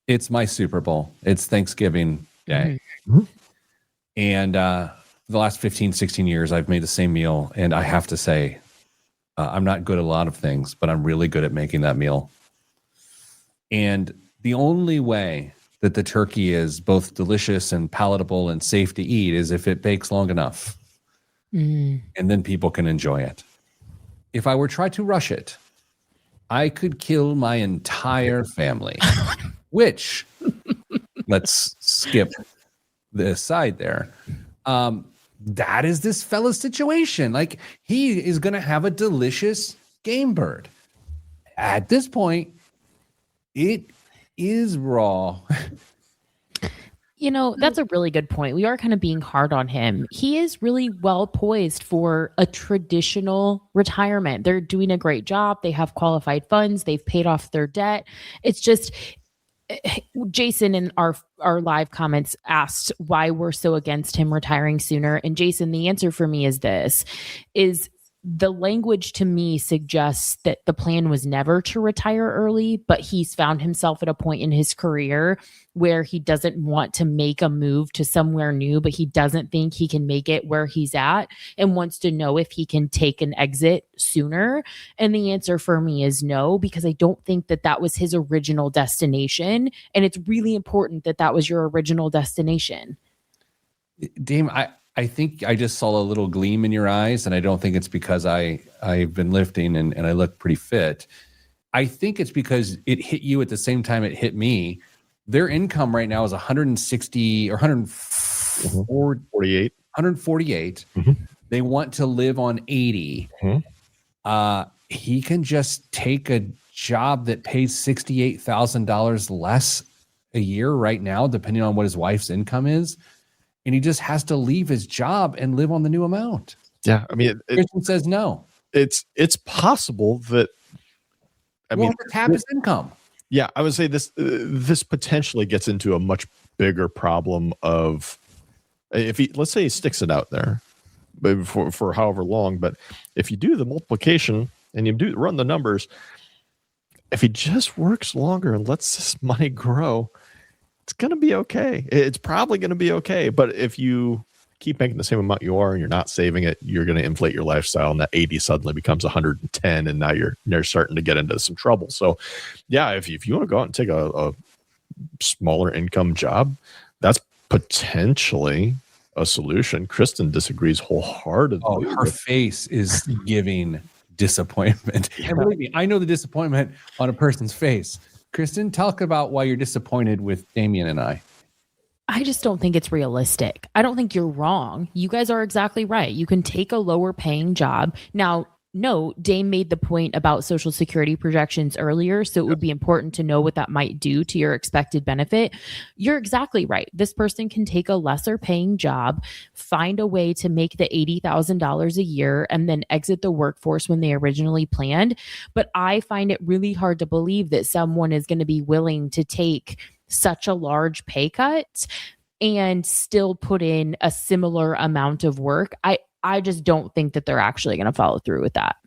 It's my Super Bowl. It's Thanksgiving Day. Mm-hmm. And the last 15, 16 years, I've made the same meal. And I have to say, I'm not good at a lot of things, but I'm really good at making that meal. And the only way that the turkey is both delicious and palatable and safe to eat is if it bakes long enough. And then people can enjoy it. If I were try to rush it, I could kill my entire family, which let's skip the aside there. That is this fella's situation. Like, he is going to have a delicious game bird. At this point, it is raw. You know, that's a really good point. We are kind of being hard on him. He is really well poised for a traditional retirement. They're doing a great job. They have qualified funds. They've paid off their debt. It's just, Jason in our live comments asked why we're so against him retiring sooner. And Jason, the answer for me is this, is the language to me suggests that the plan was never to retire early, but he's found himself at a point in his career where he doesn't want to make a move to somewhere new, but he doesn't think he can make it where he's at and wants to know if he can take an exit sooner. And the answer for me is no, because I don't think that that was his original destination. And it's really important that that was your original destination. Dame, I think I just saw a little gleam in your eyes, and I don't think it's because I've been lifting and I look pretty fit. I think it's because it hit you at the same time it hit me. Their income right now is 160 or 148. 148. Mm-hmm. They want to live on 80. Mm-hmm. He can just take a job that pays $68,000 less a year right now, depending on what his wife's income is. And he just has to leave his job and live on the new amount. Yeah, I mean, Kristen says no. It's possible that. I mean, to tap his income. Yeah, I would say this potentially gets into a much bigger problem of if he, let's say, he sticks it out there, maybe for however long. But if you do the multiplication and you do run the numbers, if he just works longer and lets this money grow, it's going to be okay. It's probably going to be okay. But if you keep making the same amount you are and you're not saving it, you're going to inflate your lifestyle, and that 80 suddenly becomes 110, and now you're starting to get into some trouble. So, yeah, if you want to go out and take a smaller income job, that's potentially a solution. Kristen disagrees wholeheartedly. Oh, her face is giving disappointment. Yeah. And believe me, I know the disappointment on a person's face. Kristen, talk about why you're disappointed with Damien and I. I just don't think it's realistic. I don't think you're wrong. You guys are exactly right. You can take a lower paying job. Now, no, Dame made the point about Social Security projections earlier, so it would be important to know what that might do to your expected benefit. You're exactly right. This person can take a lesser paying job, find a way to make the $80,000 a year, and then exit the workforce when they originally planned. But I find it really hard to believe that someone is going to be willing to take such a large pay cut and still put in a similar amount of work. I just don't think that they're actually going to follow through with that.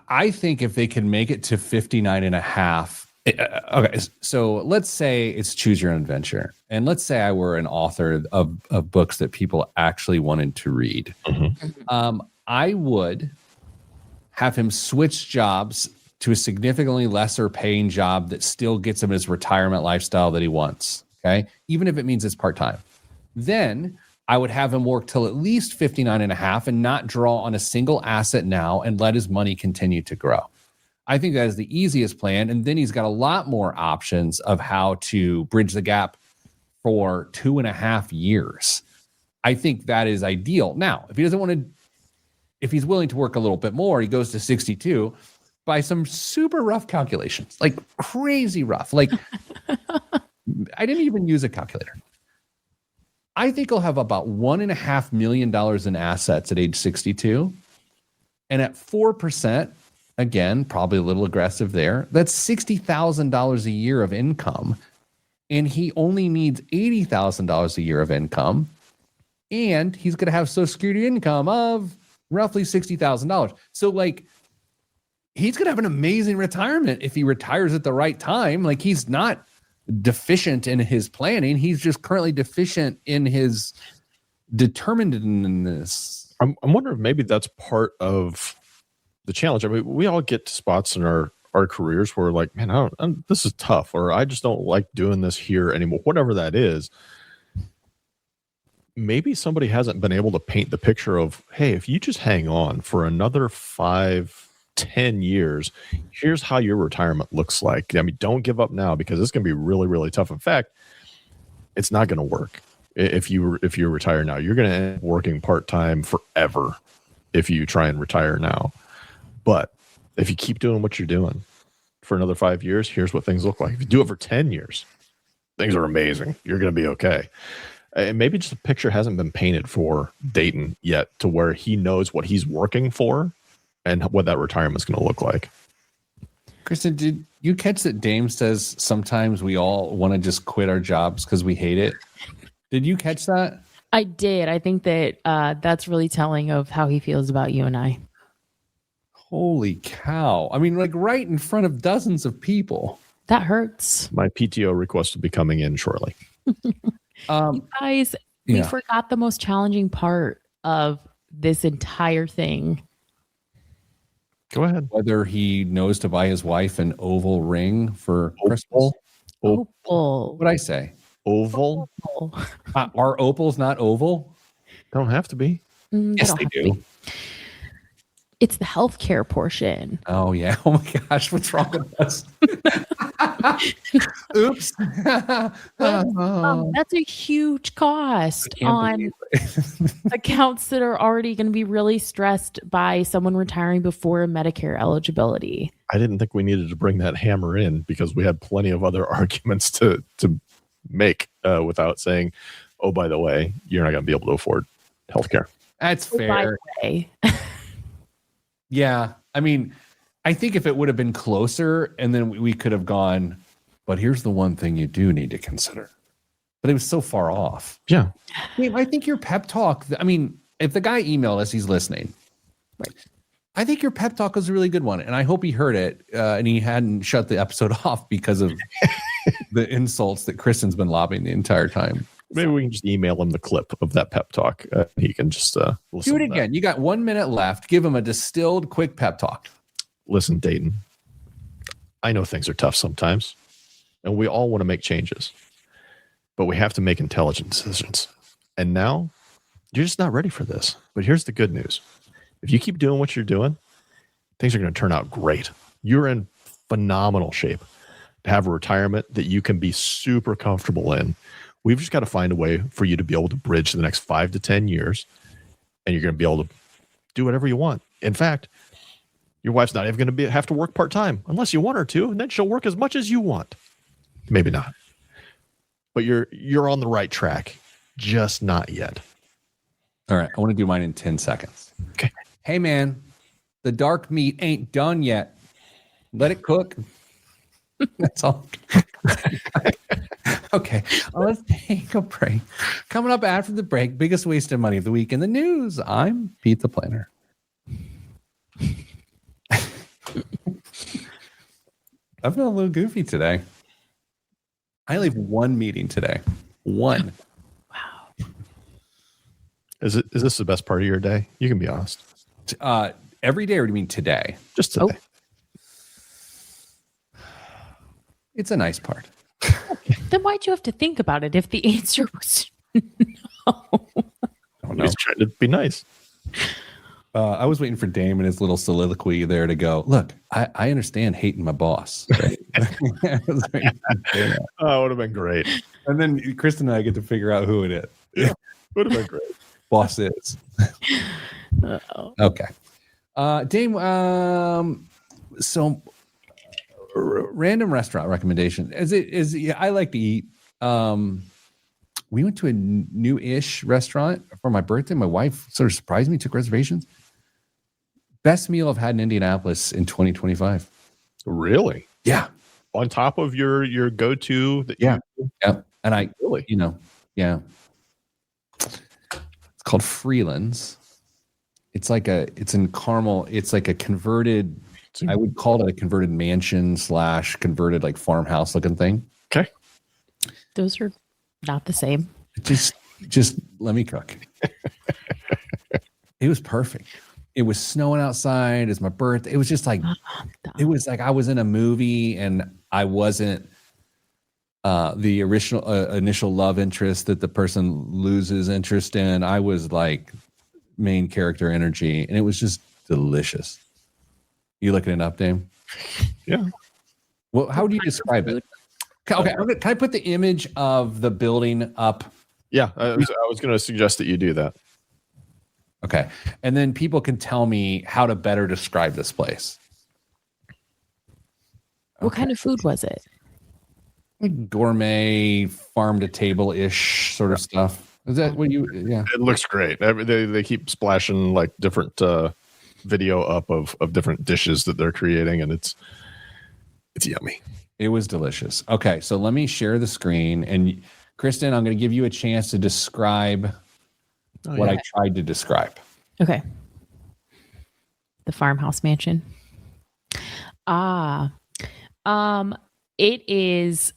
I think if they can make it to 59 and a half. Okay, so let's say it's choose your own adventure. And let's say I were an author of books that people actually wanted to read. Mm-hmm. I would have him switch jobs to a significantly lesser paying job that still gets him his retirement lifestyle that he wants. Okay. Even if it means it's part-time. Then I would have him work till at least 59 and a half and not draw on a single asset now and let his money continue to grow. I think that is the easiest plan. And then he's got a lot more options of how to bridge the gap for 2.5 years. I think that is ideal. Now, if he doesn't want to, if he's willing to work a little bit more, he goes to 62 by some super rough calculations, like crazy rough. Like I didn't even use a calculator. I think he'll have about $1.5 million in assets at age 62. And at 4%, again, probably a little aggressive there. That's $60,000 a year of income. And he only needs $80,000 a year of income. And he's going to have Social Security income of roughly $60,000. So, like, he's going to have an amazing retirement if he retires at the right time. Like, he's not deficient in his planning. He's just currently deficient in his determinedness. I'm wondering if maybe that's part of the challenge. I mean, we all get to spots in our careers where, like, man, this is tough, or I just don't like doing this here anymore, whatever that is. Maybe somebody hasn't been able to paint the picture of, hey, if you just hang on for another 5-10 years, here's how your retirement looks like. I mean, don't give up now, because it's going to be really, really tough. In fact, it's not going to work. If you retire now, you're going to end up working part-time forever if you try and retire now. But if you keep doing what you're doing for another 5 years, here's what things look like. If you do it for 10 years, things are amazing. You're going to be okay. And maybe just a picture hasn't been painted for Dayton yet to where he knows what he's working for and what that retirement's going to look like. Kristen, did you catch that Dame says sometimes we all want to just quit our jobs because we hate it? Did you catch that? I did. I think that that's really telling of how he feels about you and I. Holy cow. I mean, like, right in front of dozens of people. That hurts. My PTO request will be coming in shortly. You guys, we forgot the most challenging part of this entire thing. Go ahead. Whether he knows to buy his wife an oval ring for Christmas. Opal. What'd I say? Oval? Are opals not oval? Don't have to be. Yes, they do. It's the healthcare portion. Oh, yeah. Oh, my gosh. What's wrong with us? Oops. That's a huge cost on accounts that are already going to be really stressed by someone retiring before Medicare eligibility. I didn't think we needed to bring that hammer in because we had plenty of other arguments to make without saying, oh, by the way, you're not going to be able to afford healthcare. That's fair. By the way. Yeah. I mean, I think if it would have been closer and then we could have gone, but here's the one thing you do need to consider. But it was so far off. Yeah. I think your pep talk, I mean, if the guy emailed us, he's listening. Right. I think your pep talk was a really good one. And I hope he heard it and he hadn't shut the episode off because of the insults that Kristen's been lobbing the entire time. Maybe we can just email him the clip of that pep talk. He can just listen. Do it again. You got 1 minute left. Give him a distilled, quick pep talk. Listen, Dayton, I know things are tough sometimes, and we all want to make changes, but we have to make intelligent decisions. And now, you're just not ready for this. But here's the good news. If you keep doing what you're doing, things are going to turn out great. You're in phenomenal shape to have a retirement that you can be super comfortable in. We've just got to find a way for you to be able to bridge the next 5 to 10 years, and you're going to be able to do whatever you want. In fact, your wife's not even going to have to work part-time unless you want her to, and then she'll work as much as you want. Maybe not. But you're on the right track, just not yet. All right. I want to do mine in 10 seconds. Okay. Hey, man, the dark meat ain't done yet. Let it cook. That's all. Okay, let's take a break. Coming up after the break, biggest waste of money of the week in the news. I'm Pete the Planner. I've been a little goofy today. I only have one meeting today. One. Wow. Is this the best part of your day? You can be honest. Every day, or do you mean today? Just today. It's a nice part. Then why'd you have to think about it if the answer was no? I don't know. He's trying to be nice. I was waiting for Dame and his little soliloquy there to go, look, I understand hating my boss. Right? Oh, it would have been great. And then Kristen and I get to figure out who it is. Yeah, would have been great. Boss is. Uh-oh. Okay. Dame, so random restaurant recommendation. I like to eat. We went to a new-ish restaurant for my birthday. My wife sort of surprised me, took reservations. Best meal I've had in Indianapolis in 2025. Really? Yeah. On top of your go-to that Yeah. And I, really, yeah. It's called Freeland's. It's in Carmel. It's like a converted, I would call it a converted mansion / converted like farmhouse looking thing. Okay. Those are not the same. Just let me cook. It was perfect. It was snowing outside. It's my birthday. It was just like, it was like I was in a movie and I wasn't the original initial love interest that the person loses interest in. I was like main character energy, and it was just delicious. You looking it up, Dame? Yeah. Well, how would you describe it? Okay, can I put the image of the building up? Yeah, I was going to suggest that you do that. Okay, and then people can tell me how to better describe this place. What kind of food was it? Like gourmet, farm to table ish sort of stuff. Is that what you? Yeah, It looks great. They keep splashing like different video up of different dishes that they're creating, and it's yummy. it was delicious. Okay, so let me share the screen, and Kristen, I'm going to give you a chance to describe what I tried to describe. Okay. The farmhouse mansion. It is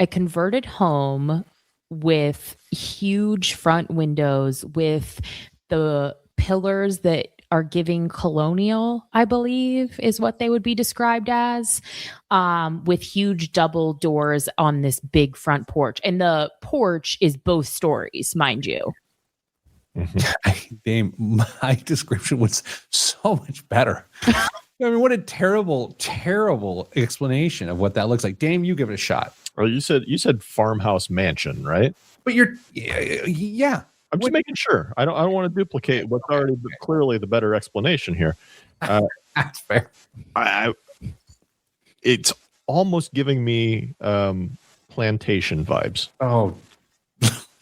a converted home with huge front windows with the pillars that are giving colonial, I believe is what they would be described as, with huge double doors on this big front porch. And the porch is both stories, mind you. Dame, my description was so much better. I mean, what a terrible, terrible explanation of what that looks like. Dame, you give it a shot. Well, you said farmhouse mansion, right? But yeah. I'm just making sure. I don't want to duplicate what's already clearly the better explanation here. That's fair. It's almost giving me plantation vibes. Oh,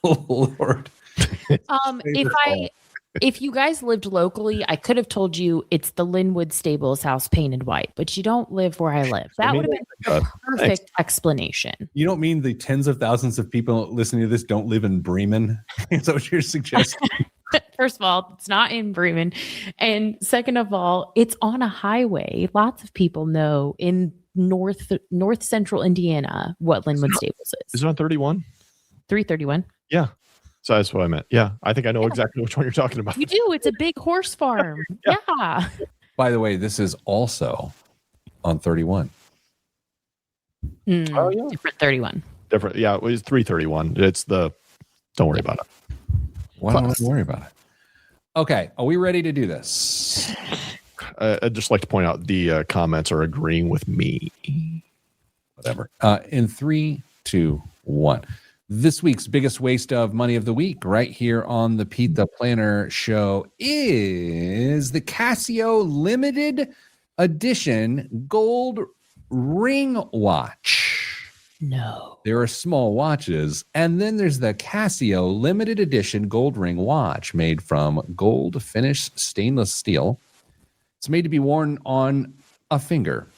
Lord. If you guys lived locally, I could have told you it's the Linwood Stables house painted white, but you don't live where I live. That would have been a perfect explanation. You don't mean the tens of thousands of people listening to this don't live in Bremen? Is that what you're suggesting? First of all, it's not in Bremen. And second of all, it's on a highway. Lots of people know in north central Indiana what Linwood Stables is. Is it on 31? 331. Yeah. So that's what I meant. Yeah. I think I know exactly which one you're talking about. You do. It's a big horse farm. Yeah. By the way, this is also on 31. Oh, yeah. Different 31. Different. Yeah. It was 331. Don't worry about it. Why don't I worry about it? Okay. Are we ready to do this? I'd just like to point out the comments are agreeing with me. Whatever. In 3, 2, 1. This week's biggest waste of money of the week, right here on the Pete the Planner show, is the Casio limited edition gold ring watch. No. There are small watches, and then there's the Casio limited edition gold ring watch made from gold finished stainless steel. It's made to be worn on a finger.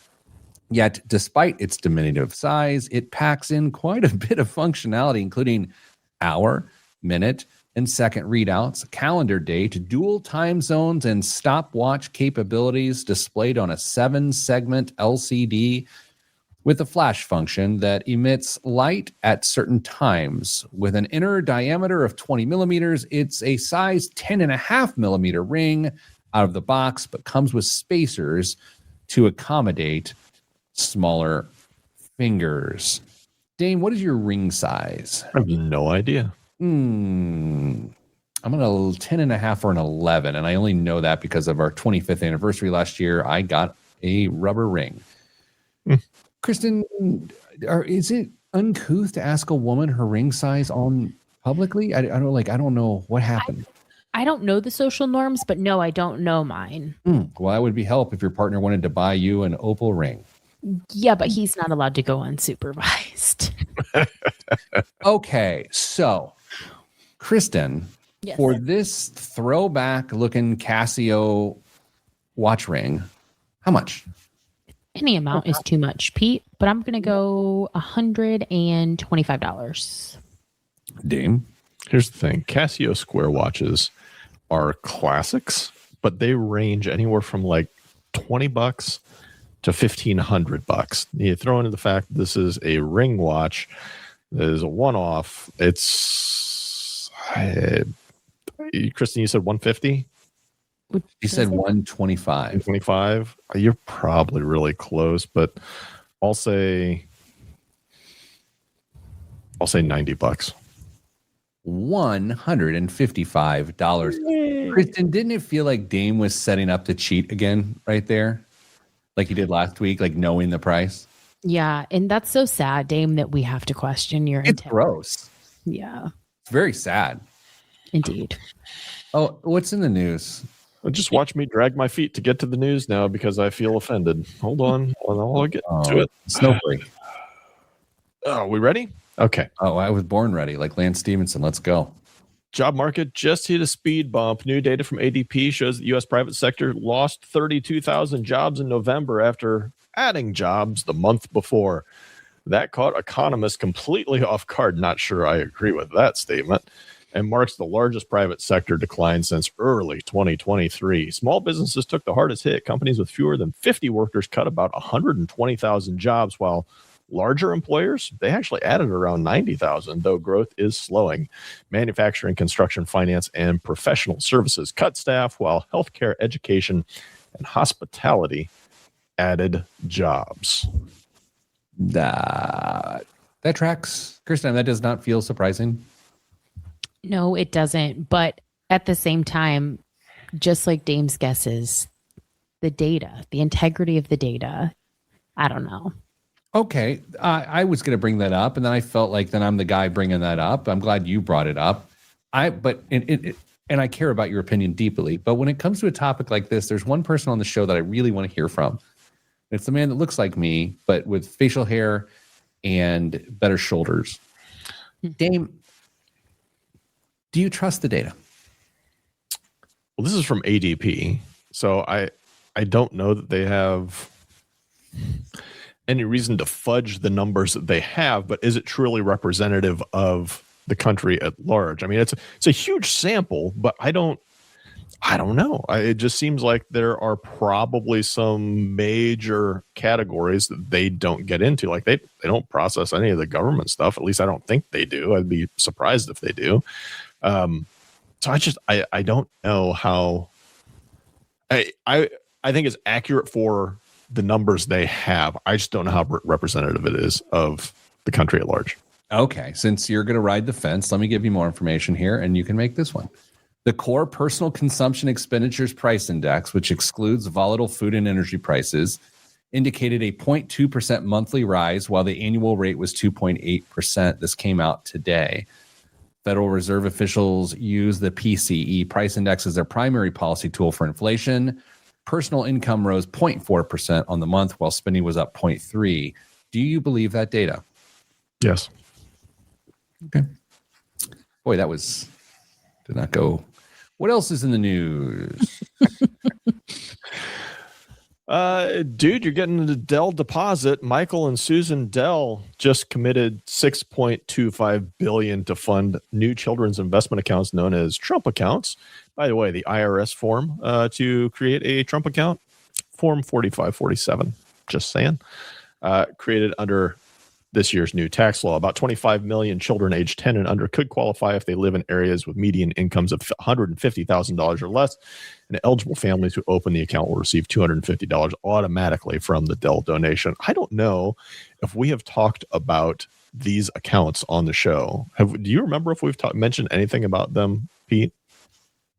Yet, despite its diminutive size, it packs in quite a bit of functionality, including hour, minute, and second readouts, calendar date, dual time zones, and stopwatch capabilities displayed on a 7-segment LCD with a flash function that emits light at certain times. With an inner diameter of 20 millimeters, it's a size 10.5 millimeter ring out of the box, but comes with spacers to accommodate smaller fingers. Dane, what is your ring size? I have no idea. I'm an 10.5 or an 11, and I only know that because of our 25th anniversary last year. I got a rubber ring. Kristen, is it uncouth to ask a woman her ring size on publicly? I don't know what happened. I don't know the social norms, but no, I don't know mine. Well, that would be help if your partner wanted to buy you an opal ring. Yeah, but he's not allowed to go unsupervised. Okay, so Kristen, Yes. for this throwback looking Casio watch ring. How much? Any amount is too much, Pete, but I'm going to go $125. Dame? Here's the thing. Casio Square watches are classics, but they range anywhere from like $20 to $1,500. You throw into the fact that this is a ring watch, that is a one-off. It's Kristen, you said 150? You said 125. 125? You're probably really close, but I'll say $90. $155. Kristen, didn't it feel like Dame was setting up to cheat again right there? Like he did last week, like knowing the price? Yeah, and that's so sad, Dame, that we have to question your It's intent. gross. Yeah, It's very sad. indeed. Oh, what's in the news? Just watch me drag my feet to get to the news now because I feel offended. Hold on. I'll get to it. Snowflake. Oh, we ready? Okay. Oh, I was born ready, like Lance Stevenson. Let's go. Job market just hit a speed bump. New data from ADP shows the U.S. private sector lost 32,000 jobs in November after adding jobs the month before. That caught economists completely off guard. Not sure I agree with that statement. And marks the largest private sector decline since early 2023. Small businesses took the hardest hit. Companies with fewer than 50 workers cut about 120,000 jobs, while larger employers, they actually added around 90,000, though growth is slowing. Manufacturing, construction, finance, and professional services cut staff, while healthcare, education, and hospitality added jobs. That tracks. Kristen, that does not feel surprising. No, it doesn't. But at the same time, just like Dame's guesses, the data, the integrity of the data, I don't know. Okay, I was going to bring that up, and then I felt like then I'm the guy bringing that up. I'm glad you brought it up. And I care about your opinion deeply. But when it comes to a topic like this, there's one person on the show that I really want to hear from. It's the man that looks like me, but with facial hair and better shoulders. Dame, do you trust the data? Well, this is from ADP, so I don't know that they have any reason to fudge the numbers that they have, but is it truly representative of the country at large? I mean, it's a huge sample, but I don't know. It just seems like there are probably some major categories that they don't get into. Like they don't process any of the government stuff. At least I don't think they do. I'd be surprised if they do. So I don't know how. I think it's accurate for the numbers they have. I just don't know how representative it is of the country at large. Okay, since you're going to ride the fence, let me give you more information here, and you can make this one. The core personal consumption expenditures price index, which excludes volatile food and energy prices, indicated a 0.2% monthly rise, while the annual rate was 2.8%. This came out today. Federal Reserve officials use the PCE price index as their primary policy tool for inflation. Personal income rose 0.4% on the month, while spending was up 0.3%. Do you believe that data? Yes. Okay. Boy, did not go. What else is in the news? Dude, you're getting into Dell deposit. Michael and Susan Dell just committed $6.25 billion to fund new children's investment accounts known as Trump accounts. By the way, the IRS form to create a Trump account, Form 4547, just saying, created under this year's new tax law. About 25 million children aged 10 and under could qualify if they live in areas with median incomes of $150,000 or less. And eligible families who open the account will receive $250 automatically from the Dell donation. I don't know if we have talked about these accounts on the show. Do you remember if we've mentioned anything about them, Pete?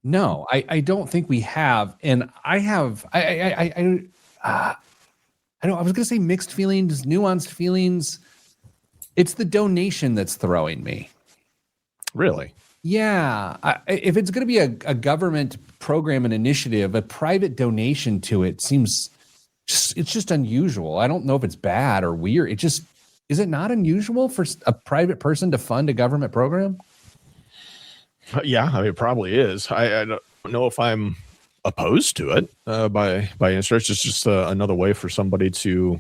No, I don't think we have. And I have, I don't, I was going to say mixed feelings, nuanced feelings. It's the donation that's throwing me. Really? Yeah. If it's going to be a government program and initiative, a private donation to it seems it's just unusual. I don't know if it's bad or weird. Is it not unusual for a private person to fund a government program? Yeah, I mean, it probably is. I don't know if I'm opposed to it by any stretch. It's just another way for somebody to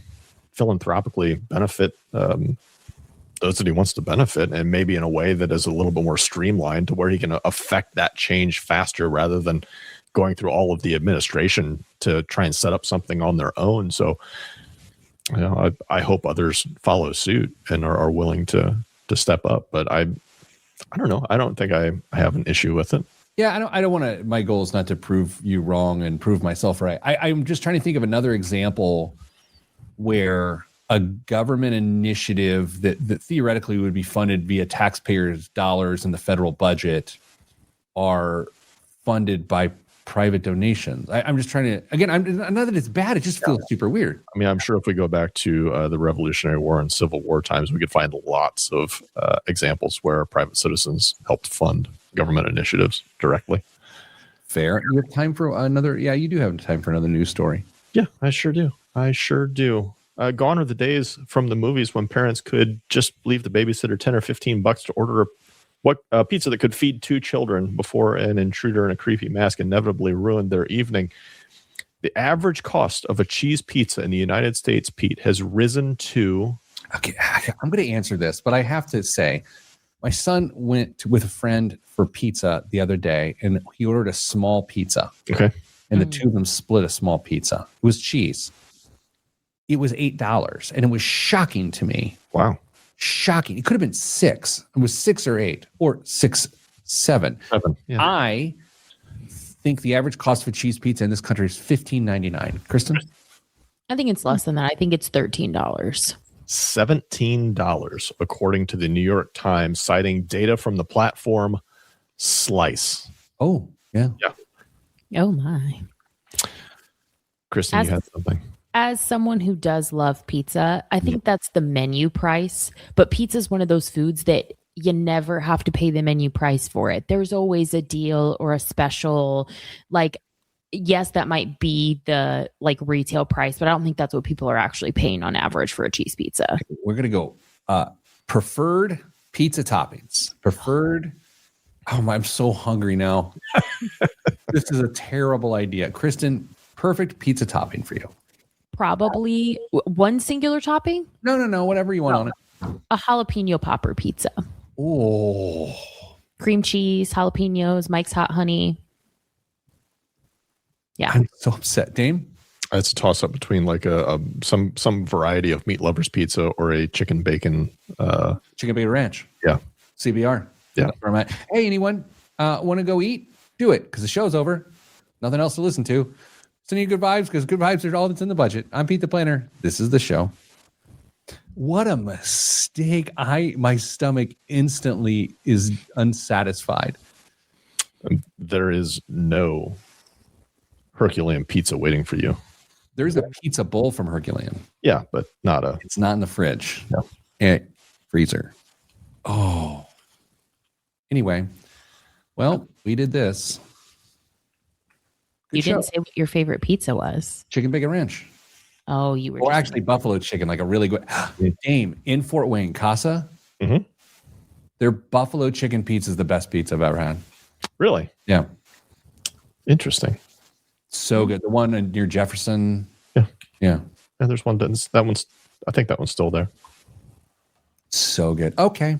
philanthropically benefit those that he wants to benefit, and maybe in a way that is a little bit more streamlined to where he can affect that change faster rather than going through all of the administration to try and set up something on their own. So, I hope others follow suit and are willing to step up. But I don't know. I don't think I have an issue with it. Yeah, I don't want to. My goal is not to prove you wrong and prove myself right. I'm just trying to think of another example where a government initiative that theoretically would be funded via taxpayers' dollars in the federal budget are funded by private donations. I'm just trying to, again, not that it's bad. It just feels super weird. I mean, I'm sure if we go back to the Revolutionary War and Civil War times, we could find lots of examples where private citizens helped fund government initiatives directly. Fair. You have time for another? Yeah, you do have time for another news story. Yeah, I sure do. Gone are the days from the movies when parents could just leave the babysitter $10 or $15 to order a pizza that could feed 2 children before an intruder in a creepy mask inevitably ruined their evening. The average cost of a cheese pizza in the United States, Pete, has risen to... Okay, I'm going to answer this, but I have to say, my son went with a friend for pizza the other day, and he ordered a small pizza. Okay. And the two of them split a small pizza. It was cheese. It was $8, and it was shocking to me. Wow. Shocking. It could have been 6. It was 6 or 8 or 6, 7. 7. Yeah. I think the average cost of a cheese pizza in this country is $15.99. Kristen? I think it's less than that. I think it's $13. $17, according to the New York Times, citing data from the platform Slice. Oh, yeah. Yeah. Oh, my. Kristen, you had something. As someone who does love pizza, I think that's the menu price. But pizza is one of those foods that you never have to pay the menu price for it. There's always a deal or a special. Like, yes, that might be the retail price, but I don't think that's what people are actually paying on average for a cheese pizza. We're going to go preferred pizza toppings. Preferred. Oh, I'm so hungry now. This is a terrible idea. Kristen, perfect pizza topping for you. Probably one singular topping? No. Whatever you want on it. A jalapeno popper pizza. Oh. Cream cheese, jalapenos, Mike's Hot Honey. Yeah. I'm so upset. Dame? It's a toss up between some variety of meat lovers pizza or a chicken bacon ranch. Yeah. CBR. Yeah. That's where I'm at. Hey, anyone want to go eat? Do it, because the show's over. Nothing else to listen to. Sending you good vibes, because good vibes are all that's in the budget. I'm Pete the Planner. This is the show. What a mistake. My stomach instantly is unsatisfied. There is no Herculean pizza waiting for you. There's a pizza bowl from Herculean. Yeah, but It's not in the fridge. No. Freezer. Oh. Anyway, well, we did this. You didn't say what your favorite pizza was. Chicken bacon ranch. Oh, you were. Or actually buffalo chicken, like a really good. Dame, in Fort Wayne, Casa. Mm-hmm. Their buffalo chicken pizza is the best pizza I've ever had. Really? Yeah. Interesting. So good. The one near Jefferson. Yeah. Yeah. And there's one I think that one's still there. So good. Okay.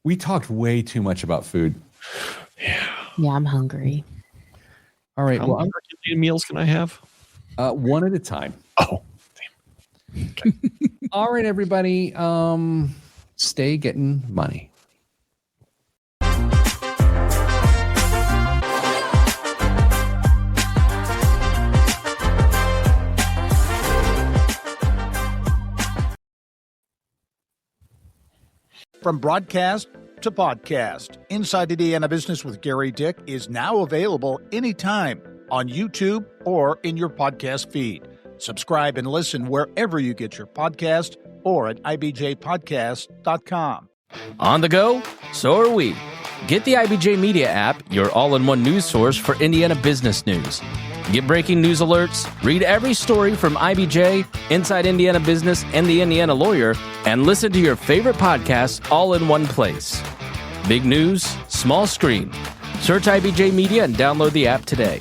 We talked way too much about food. Yeah, I'm hungry. All right. How many Herculean meals can I have? One at a time. Oh, damn. Okay. All right, everybody. Stay getting money. From broadcast to podcast, Inside Indiana Business with Gary Dick is now available anytime on YouTube or in your podcast feed. Subscribe and listen wherever you get your podcast or at ibjpodcast.com. On the go? So are we. Get the IBJ Media app, your all-in-one news source for Indiana business news. Get breaking news alerts, read every story from IBJ, Inside Indiana Business, and the Indiana Lawyer, and listen to your favorite podcasts all in one place. Big news, small screen. Search IBJ Media and download the app today.